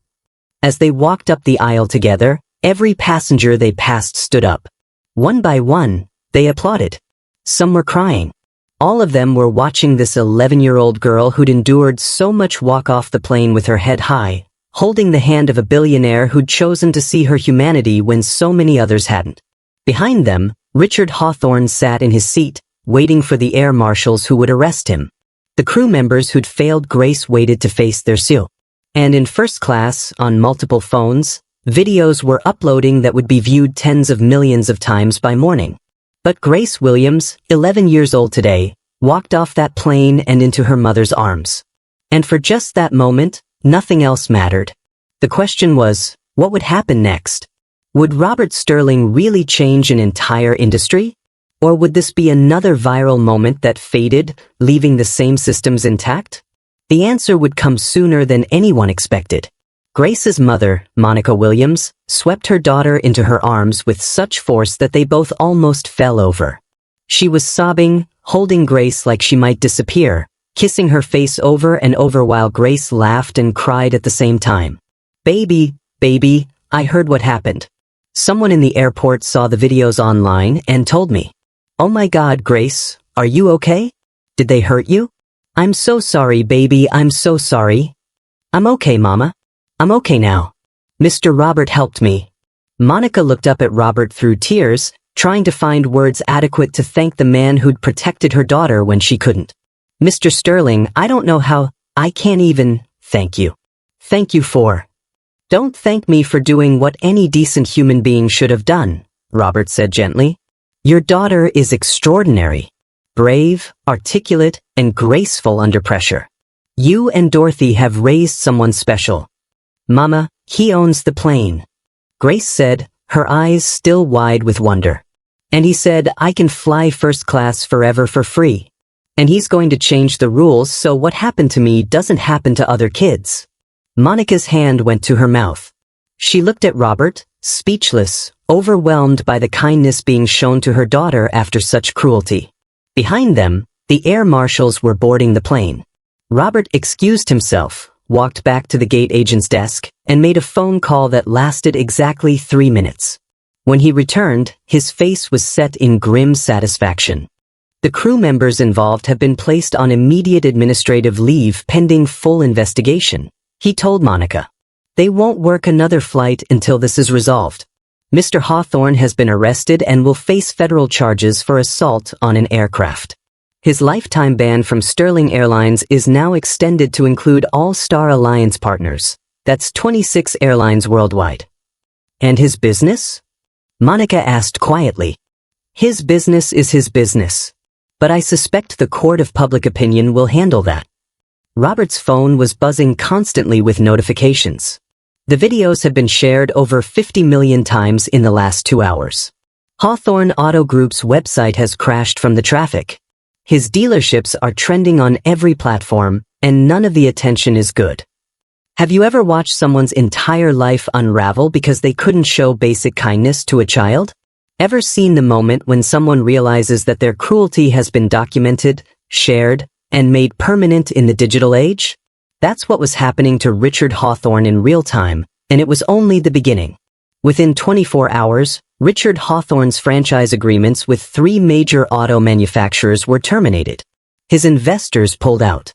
As they walked up the aisle together, every passenger they passed stood up. One by one, they applauded. Some were crying. All of them were watching this 11-year-old girl who'd endured so much walk off the plane with her head high, holding the hand of a billionaire who'd chosen to see her humanity when so many others hadn't. Behind them, Richard Hawthorne sat in his seat, waiting for the air marshals who would arrest him. The crew members who'd failed Grace waited to face their seal. And in first class, on multiple phones, videos were uploading that would be viewed tens of millions of times by morning. But Grace Williams, 11 years old today, walked off that plane and into her mother's arms. And for just that moment, nothing else mattered. The question was, what would happen next? Would Robert Sterling really change an entire industry? Or would this be another viral moment that faded, leaving the same systems intact? The answer would come sooner than anyone expected. Grace's mother, Monica Williams, swept her daughter into her arms with such force that they both almost fell over. She was sobbing, holding Grace like she might disappear, kissing her face over and over while Grace laughed and cried at the same time. Baby, I heard what happened. Someone in the airport saw the videos online and told me. Oh my God, Grace, are you okay? Did they hurt you? I'm so sorry, baby, I'm so sorry. I'm okay, Mama. I'm okay now. Mr. Robert helped me. Monica looked up at Robert through tears, trying to find words adequate to thank the man who'd protected her daughter when she couldn't. Mr. Sterling, I don't know how, I can't even, thank you. Thank you for. Don't thank me for doing what any decent human being should have done, Robert said gently. Your daughter is extraordinary. Brave, articulate, and graceful under pressure. You and Dorothy have raised someone special. Mama, he owns the plane. Grace said, her eyes still wide with wonder. And he said, I can fly first class forever for free. And he's going to change the rules so what happened to me doesn't happen to other kids. Monica's hand went to her mouth. She looked at Robert, speechless, overwhelmed by the kindness being shown to her daughter after such cruelty. Behind them, the air marshals were boarding the plane. Robert excused himself, walked back to the gate agent's desk, and made a phone call that lasted exactly 3 minutes. When he returned, his face was set in grim satisfaction. The crew members involved have been placed on immediate administrative leave pending full investigation, he told Monica. They won't work another flight until this is resolved. Mr. Hawthorne has been arrested and will face federal charges for assault on an aircraft. His lifetime ban from Sterling Airlines is now extended to include all Star Alliance partners. That's 26 airlines worldwide. And his business? Monica asked quietly. His business is his business. But I suspect the court of public opinion will handle that. Robert's phone was buzzing constantly with notifications. The videos have been shared over 50 million times in the last 2 hours. Hawthorne Auto Group's website has crashed from the traffic. His dealerships are trending on every platform, and none of the attention is good. Have you ever watched someone's entire life unravel because they couldn't show basic kindness to a child? Ever seen the moment when someone realizes that their cruelty has been documented, shared, and made permanent in the digital age? That's what was happening to Richard Hawthorne in real time, and it was only the beginning. Within 24 hours, Richard Hawthorne's franchise agreements with 3 major auto manufacturers were terminated. His investors pulled out.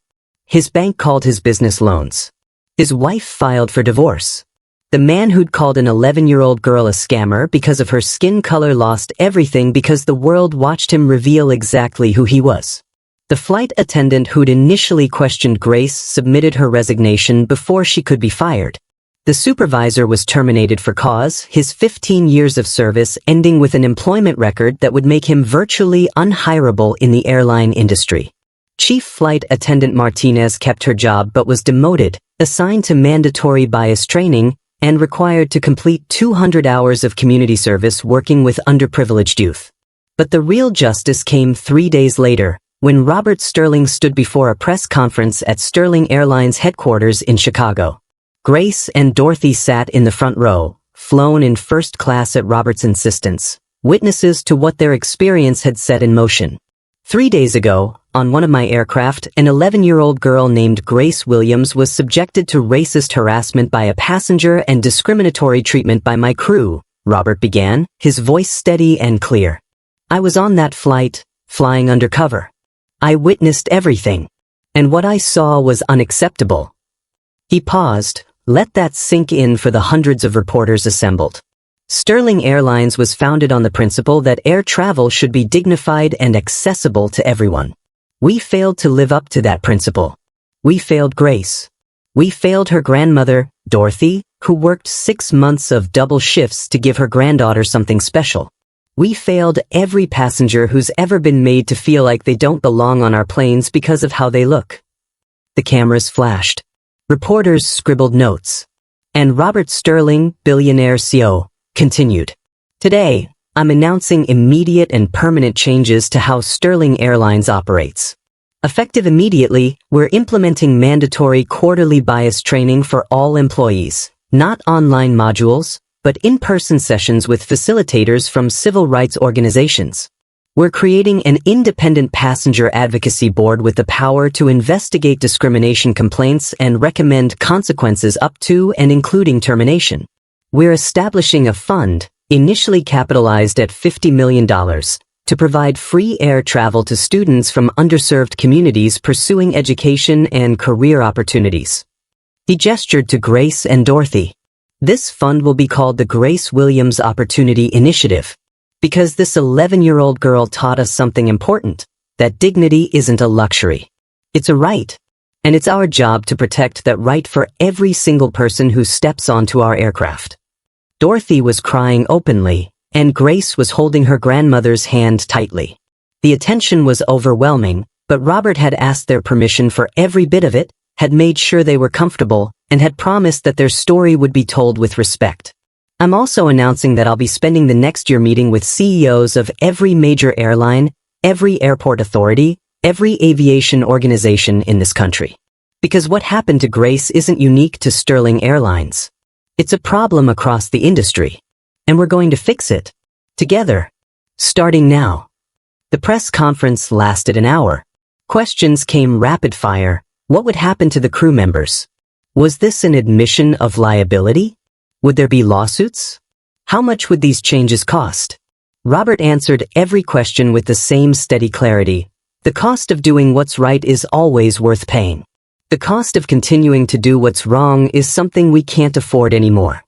His bank called his business loans. His wife filed for divorce. The man who'd called an 11-year-old girl a scammer because of her skin color lost everything because the world watched him reveal exactly who he was. The flight attendant who'd initially questioned Grace submitted her resignation before she could be fired. The supervisor was terminated for cause, his 15 years of service ending with an employment record that would make him virtually unhireable in the airline industry. Chief Flight Attendant Martinez kept her job but was demoted, assigned to mandatory bias training, and required to complete 200 hours of community service working with underprivileged youth. But the real justice came 3 days later, when Robert Sterling stood before a press conference at Sterling Airlines headquarters in Chicago. Grace and Dorothy sat in the front row, flown in first class at Robert's insistence, witnesses to what their experience had set in motion. 3 days ago, on one of my aircraft, an 11-year-old girl named Grace Williams was subjected to racist harassment by a passenger and discriminatory treatment by my crew, Robert began, his voice steady and clear. I was on that flight, flying undercover. I witnessed everything. And what I saw was unacceptable. He paused. Let that sink in for the hundreds of reporters assembled. Sterling Airlines was founded on the principle that air travel should be dignified and accessible to everyone. We failed to live up to that principle. We failed Grace. We failed her grandmother, Dorothy, who worked 6 months of double shifts to give her granddaughter something special. We failed every passenger who's ever been made to feel like they don't belong on our planes because of how they look. The cameras flashed. Reporters scribbled notes. And Robert Sterling, billionaire CEO, continued. Today, I'm announcing immediate and permanent changes to how Sterling Airlines operates. Effective immediately, we're implementing mandatory quarterly bias training for all employees, not online modules, but in-person sessions with facilitators from civil rights organizations. We're creating an independent passenger advocacy board with the power to investigate discrimination complaints and recommend consequences up to and including termination. We're establishing a fund, initially capitalized at $50 million, to provide free air travel to students from underserved communities pursuing education and career opportunities. He gestured to Grace and Dorothy. This fund will be called the Grace Williams Opportunity Initiative. Because this 11-year-old girl taught us something important, that dignity isn't a luxury. It's a right. And it's our job to protect that right for every single person who steps onto our aircraft. Dorothy was crying openly, and Grace was holding her grandmother's hand tightly. The attention was overwhelming, but Robert had asked their permission for every bit of it, had made sure they were comfortable, and had promised that their story would be told with respect. I'm also announcing that I'll be spending the next year meeting with CEOs of every major airline, every airport authority, every aviation organization in this country. Because what happened to Grace isn't unique to Sterling Airlines. It's a problem across the industry. And we're going to fix it. Together. Starting now. The press conference lasted an hour. Questions came rapid fire. What would happen to the crew members? Was this an admission of liability? Would there be lawsuits? How much would these changes cost? Robert answered every question with the same steady clarity. The cost of doing what's right is always worth paying. The cost of continuing to do what's wrong is something we can't afford anymore.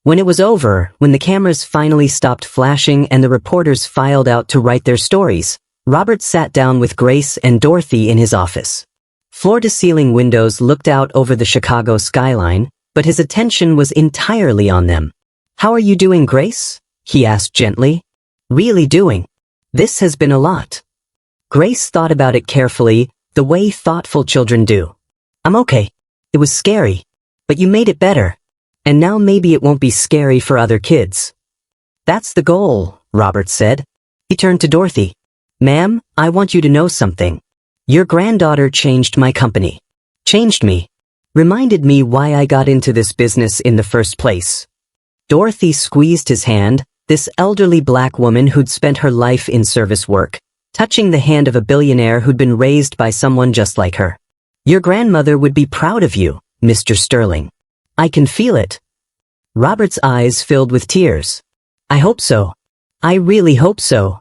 When it was over, when the cameras finally stopped flashing and the reporters filed out to write their stories, Robert sat down with Grace and Dorothy in his office. Floor-to-ceiling windows looked out over the Chicago skyline, but his attention was entirely on them. "How are you doing, Grace?" he asked gently. "Really doing. This has been a lot." Grace thought about it carefully, the way thoughtful children do. "I'm okay. It was scary. But you made it better. And now maybe it won't be scary for other kids." "That's the goal," Robert said. He turned to Dorothy. "Ma'am, I want you to know something. Your granddaughter changed my company. Changed me. Reminded me why I got into this business in the first place." Dorothy squeezed his hand, this elderly black woman who'd spent her life in service work, touching the hand of a billionaire who'd been raised by someone just like her. "Your grandmother would be proud of you, Mr. Sterling. I can feel it." Robert's eyes filled with tears. "I hope so. I really hope so."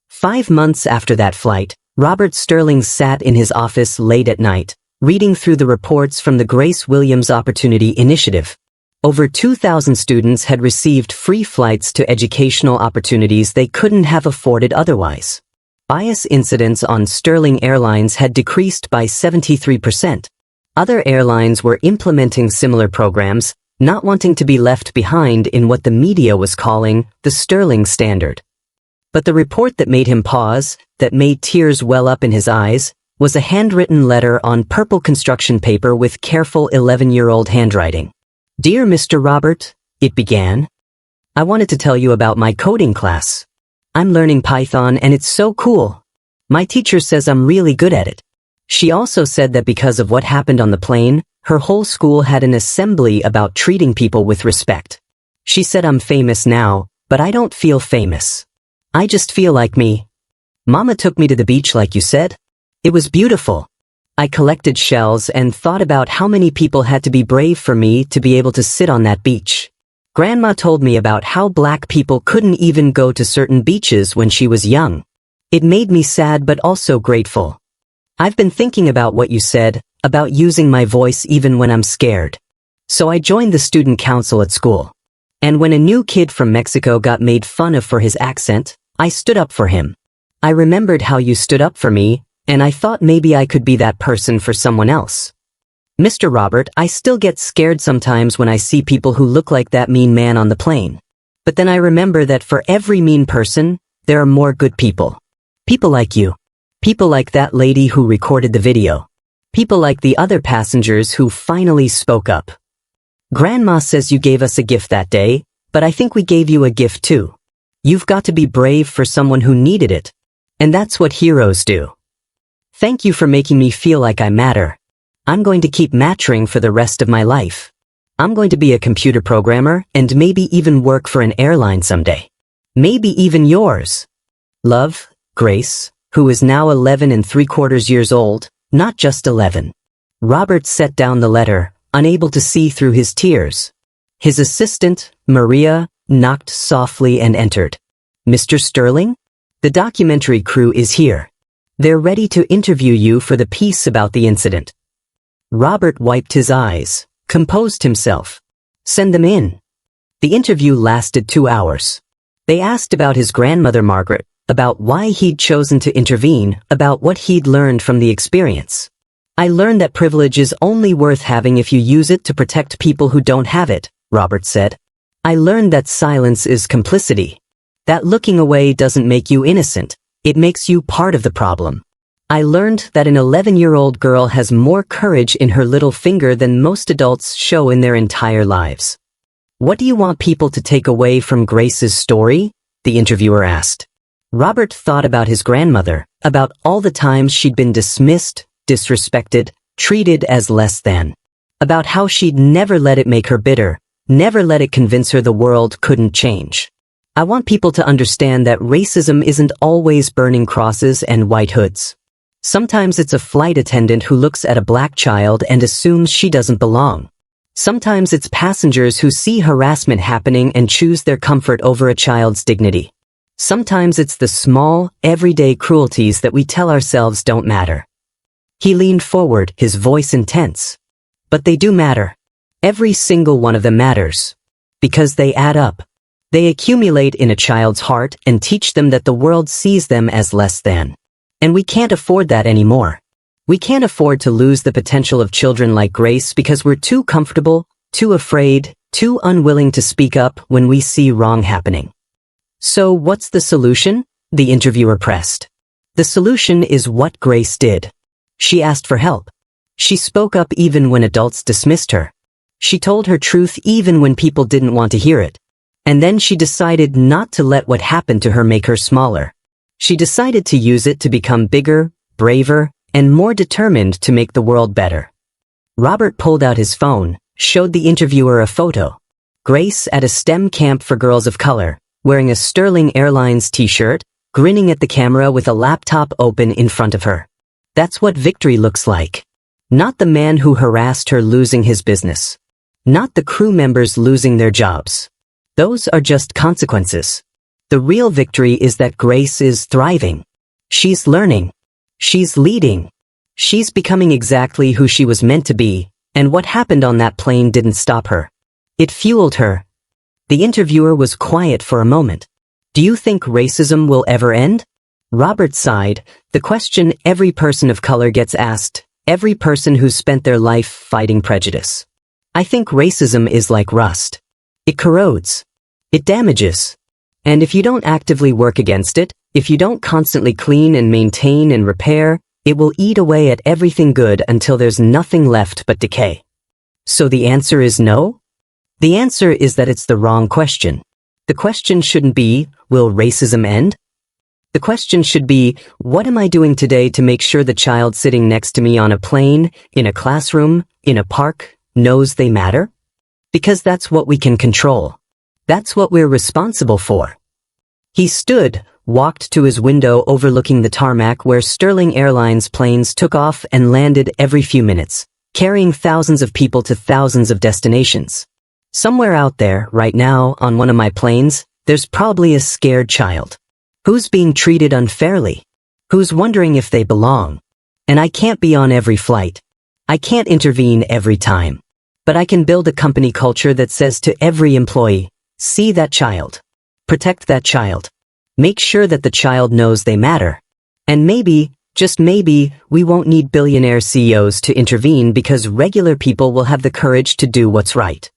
5 months after that flight, Robert Sterling sat in his office late at night, reading through the reports from the Grace Williams Opportunity Initiative. Over 2,000 students had received free flights to educational opportunities they couldn't have afforded otherwise. Bias incidents on Sterling Airlines had decreased by 73%. Other airlines were implementing similar programs, not wanting to be left behind in what the media was calling the Sterling Standard. But the report that made him pause, that made tears well up in his eyes, was a handwritten letter on purple construction paper with careful 11-year-old handwriting. "Dear Mr. Robert," it began, "I wanted to tell you about my coding class. I'm learning Python and it's so cool. My teacher says I'm really good at it. She also said that because of what happened on the plane, her whole school had an assembly about treating people with respect. She said I'm famous now, but I don't feel famous. I just feel like me. Mama took me to the beach like you said. It was beautiful. I collected shells and thought about how many people had to be brave for me to be able to sit on that beach. Grandma told me about how black people couldn't even go to certain beaches when she was young. It made me sad but also grateful. I've been thinking about what you said, about using my voice even when I'm scared. So I joined the student council at school. And when a new kid from Mexico got made fun of for his accent, I stood up for him. I remembered how you stood up for me, and I thought maybe I could be that person for someone else. Mr. Robert, I still get scared sometimes when I see people who look like that mean man on the plane. But then I remember that for every mean person, there are more good people. People like you. People like that lady who recorded the video. People like the other passengers who finally spoke up. Grandma says you gave us a gift that day, but I think we gave you a gift too. You've got to be brave for someone who needed it. And that's what heroes do. Thank you for making me feel like I matter. I'm going to keep mattering for the rest of my life. I'm going to be a computer programmer and maybe even work for an airline someday. Maybe even yours. Love, Grace, who is now 11 3/4 years old, not just 11. Robert set down the letter, unable to see through his tears. His assistant, Maria, knocked softly and entered. Mr. Sterling? The documentary crew is here. They're ready to interview you for the piece about the incident. Robert wiped his eyes, composed himself. Send them in. The interview lasted 2 hours. They asked about his grandmother Margaret, about why he'd chosen to intervene, about what he'd learned from the experience. I learned that privilege is only worth having if you use it to protect people who don't have it, Robert said. I learned that silence is complicity. That looking away doesn't make you innocent. It makes you part of the problem. I learned that an 11-year-old girl has more courage in her little finger than most adults show in their entire lives. What do you want people to take away from Grace's story? The interviewer asked. Robert thought about his grandmother, about all the times she'd been dismissed, disrespected, treated as less than. About how she'd never let it make her bitter, never let it convince her the world couldn't change. I want people to understand that racism isn't always burning crosses and white hoods. Sometimes it's a flight attendant who looks at a black child and assumes she doesn't belong. Sometimes it's passengers who see harassment happening and choose their comfort over a child's dignity. Sometimes it's the small, everyday cruelties that we tell ourselves don't matter. He leaned forward, his voice intense. But they do matter. Every single one of them matters. Because they add up. They accumulate in a child's heart and teach them that the world sees them as less than. And we can't afford that anymore. We can't afford to lose the potential of children like Grace because we're too comfortable, too afraid, too unwilling to speak up when we see wrong happening. So what's the solution? The interviewer pressed. The solution is what Grace did. She asked for help. She spoke up even when adults dismissed her. She told her truth even when people didn't want to hear it. And then she decided not to let what happened to her make her smaller. She decided to use it to become bigger, braver, and more determined to make the world better. Robert pulled out his phone, showed the interviewer a photo. Grace at a STEM camp for girls of color, wearing a Sterling Airlines t-shirt, grinning at the camera with a laptop open in front of her. That's what victory looks like. Not the man who harassed her losing his business. Not the crew members losing their jobs. Those are just consequences. The real victory is that Grace is thriving. She's learning. She's leading. She's becoming exactly who she was meant to be, and what happened on that plane didn't stop her. It fueled her. The interviewer was quiet for a moment. Do you think racism will ever end? Robert sighed, the question every person of color gets asked, every person who's spent their life fighting prejudice. I think racism is like rust. It corrodes. It damages. And if you don't actively work against it, if you don't constantly clean and maintain and repair, it will eat away at everything good until there's nothing left but decay. So the answer is no? The answer is that it's the wrong question. The question shouldn't be, will racism end? The question should be, what am I doing today to make sure the child sitting next to me on a plane, in a classroom, in a park, knows they matter? Because that's what we can control. That's what we're responsible for. He stood, walked to his window overlooking the tarmac where Sterling Airlines planes took off and landed every few minutes, carrying thousands of people to thousands of destinations. Somewhere out there, right now, on one of my planes, there's probably a scared child. Who's being treated unfairly? Who's wondering if they belong? And I can't be on every flight. I can't intervene every time. But I can build a company culture that says to every employee, see that child. Protect that child. Make sure that the child knows they matter. And maybe, just maybe, we won't need billionaire CEOs to intervene because regular people will have the courage to do what's right.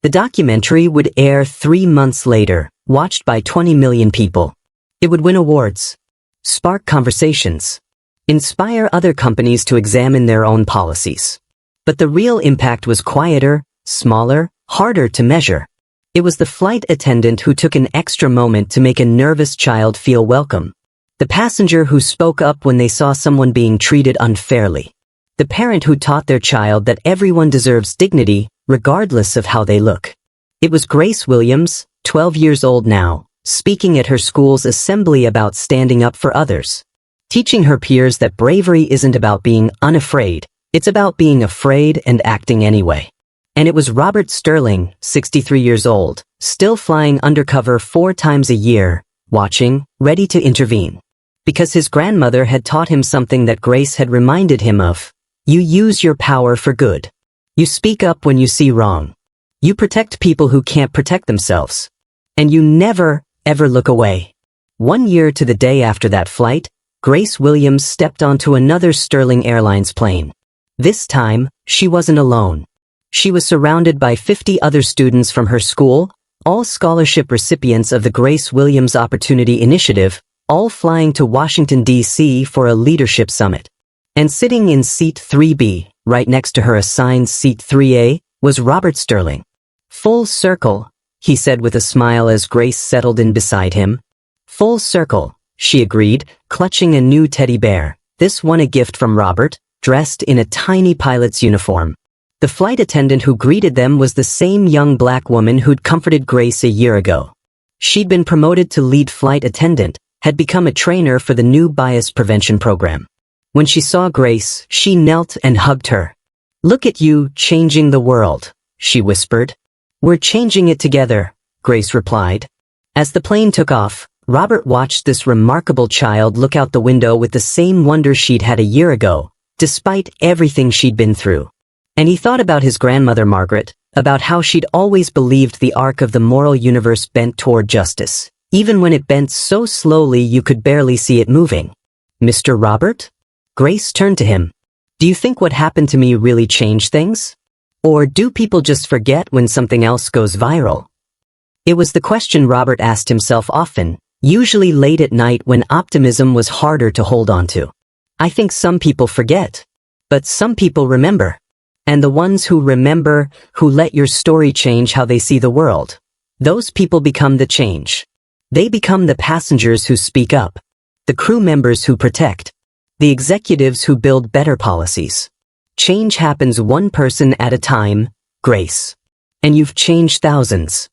The documentary would air 3 months later, watched by 20 million people. It would win awards, spark conversations, inspire other companies to examine their own policies. But the real impact was quieter, smaller, harder to measure. It was the flight attendant who took an extra moment to make a nervous child feel welcome. The passenger who spoke up when they saw someone being treated unfairly. The parent who taught their child that everyone deserves dignity, regardless of how they look. It was Grace Williams, 12 years old now, speaking at her school's assembly about standing up for others. Teaching her peers that bravery isn't about being unafraid, it's about being afraid and acting anyway. And it was Robert Sterling, 63 years old, still flying undercover 4 times a year, watching, ready to intervene. Because his grandmother had taught him something that Grace had reminded him of. You use your power for good. You speak up when you see wrong. You protect people who can't protect themselves. And you never, ever look away. 1 year to the day after that flight, Grace Williams stepped onto another Sterling Airlines plane. This time, she wasn't alone. She was surrounded by 50 other students from her school, all scholarship recipients of the Grace Williams Opportunity Initiative, all flying to Washington, D.C. for a leadership summit. And sitting in seat 3B, right next to her assigned seat 3A, was Robert Sterling. Full circle, he said with a smile as Grace settled in beside him. Full circle, she agreed, clutching a new teddy bear, this one a gift from Robert, dressed in a tiny pilot's uniform. The flight attendant who greeted them was the same young black woman who'd comforted Grace a year ago. She'd been promoted to lead flight attendant, had become a trainer for the new bias prevention program. When she saw Grace, she knelt and hugged her. Look at you, changing the world, she whispered. We're changing it together, Grace replied. As the plane took off, Robert watched this remarkable child look out the window with the same wonder she'd had a year ago, despite everything she'd been through. And he thought about his grandmother Margaret, about how she'd always believed the arc of the moral universe bent toward justice, even when it bent so slowly you could barely see it moving. Mr. Robert? Grace turned to him. Do you think what happened to me really changed things? Or do people just forget when something else goes viral? It was the question Robert asked himself often, usually late at night when optimism was harder to hold on to. I think some people forget. But some people remember. And the ones who remember, who let your story change how they see the world, those people become the change. They become the passengers who speak up, the crew members who protect, the executives who build better policies. Change happens one person at a time, Grace. And you've changed thousands.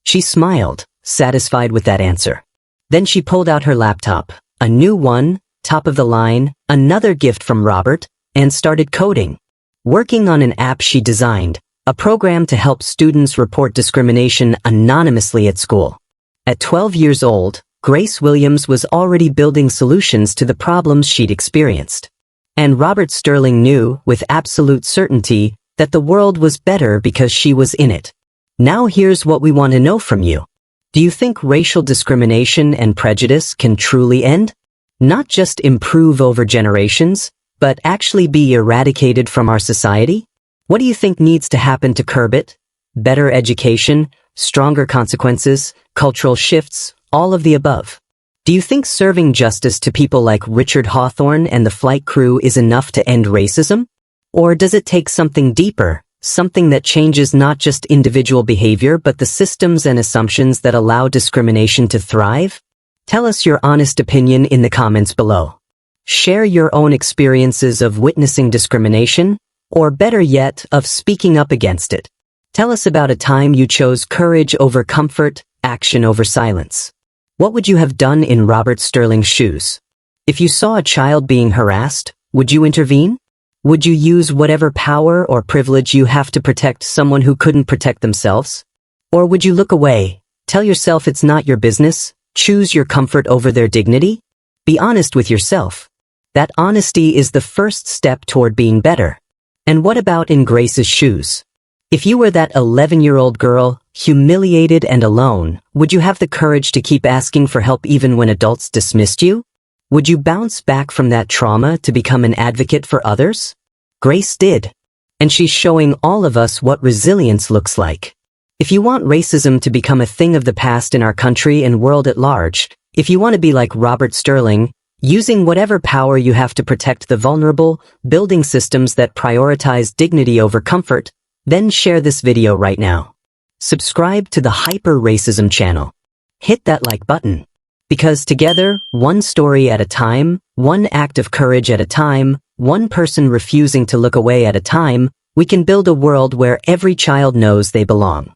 She smiled, satisfied with that answer. Then she pulled out her laptop, a new one, top of the line, another gift from Robert, and started coding. Working on an app she designed, a program to help students report discrimination anonymously at school. At 12 years old, Grace Williams was already building solutions to the problems she'd experienced. And Robert Sterling knew, with absolute certainty, that the world was better because she was in it. Now here's what we want to know from you. Do you think racial discrimination and prejudice can truly end? Not just improve over generations, but actually be eradicated from our society? What do you think needs to happen to curb it? Better education, stronger consequences, cultural shifts, all of the above. Do you think serving justice to people like Richard Hawthorne and the flight crew is enough to end racism? Or does it take something deeper, something that changes not just individual behavior but the systems and assumptions that allow discrimination to thrive? Tell us your honest opinion in the comments below. Share your own experiences of witnessing discrimination, or better yet, of speaking up against it. Tell us about a time you chose courage over comfort, action over silence. What would you have done in Robert Sterling's shoes? If you saw a child being harassed, would you intervene? Would you use whatever power or privilege you have to protect someone who couldn't protect themselves? Or would you look away, tell yourself it's not your business, choose your comfort over their dignity? Be honest with yourself. That honesty is the first step toward being better. And what about in Grace's shoes? If you were that 11-year-old girl, humiliated and alone, would you have the courage to keep asking for help even when adults dismissed you? Would you bounce back from that trauma to become an advocate for others? Grace did. And she's showing all of us what resilience looks like. If you want racism to become a thing of the past in our country and world at large, if you want to be like Robert Sterling, using whatever power you have to protect the vulnerable, building systems that prioritize dignity over comfort, then share this video right now. Subscribe to the Hyper Racism channel. Hit that like button. Because together, one story at a time, one act of courage at a time, one person refusing to look away at a time, we can build a world where every child knows they belong.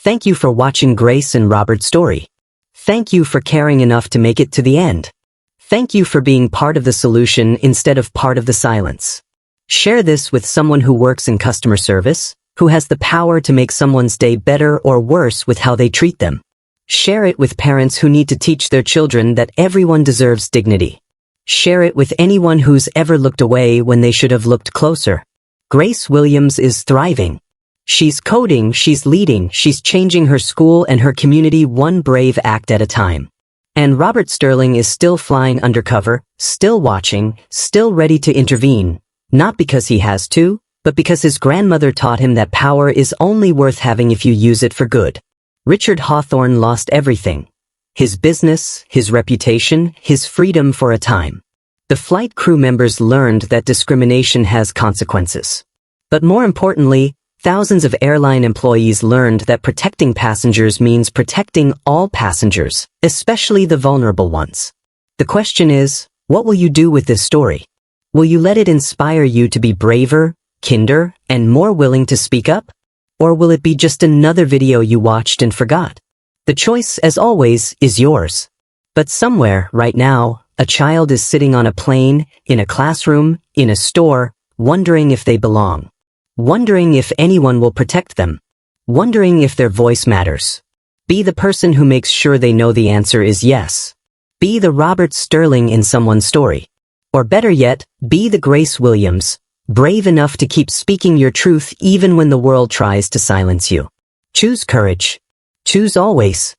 Thank you for watching Grace and Robert's story. Thank you for caring enough to make it to the end. Thank you for being part of the solution instead of part of the silence. Share this with someone who works in customer service, who has the power to make someone's day better or worse with how they treat them. Share it with parents who need to teach their children that everyone deserves dignity. Share it with anyone who's ever looked away when they should have looked closer. Grace Williams is thriving. She's coding, she's leading, she's changing her school and her community one brave act at a time. And Robert Sterling is still flying undercover, still watching, still ready to intervene, not because he has to, but because his grandmother taught him that power is only worth having if you use it for good. Richard Hawthorne lost everything. His business, his reputation, his freedom for a time. The flight crew members learned that discrimination has consequences. But more importantly, thousands of airline employees learned that protecting passengers means protecting all passengers, especially the vulnerable ones. The question is, what will you do with this story? Will you let it inspire you to be braver, kinder, and more willing to speak up? Or will it be just another video you watched and forgot? The choice, as always, is yours. But somewhere, right now, a child is sitting on a plane, in a classroom, in a store, wondering if they belong. Wondering if anyone will protect them. Wondering if their voice matters. Be the person who makes sure they know the answer is yes. Be the Robert Sterling in someone's story. Or better yet, be the Grace Williams, brave enough to keep speaking your truth even when the world tries to silence you. Choose courage. Choose always.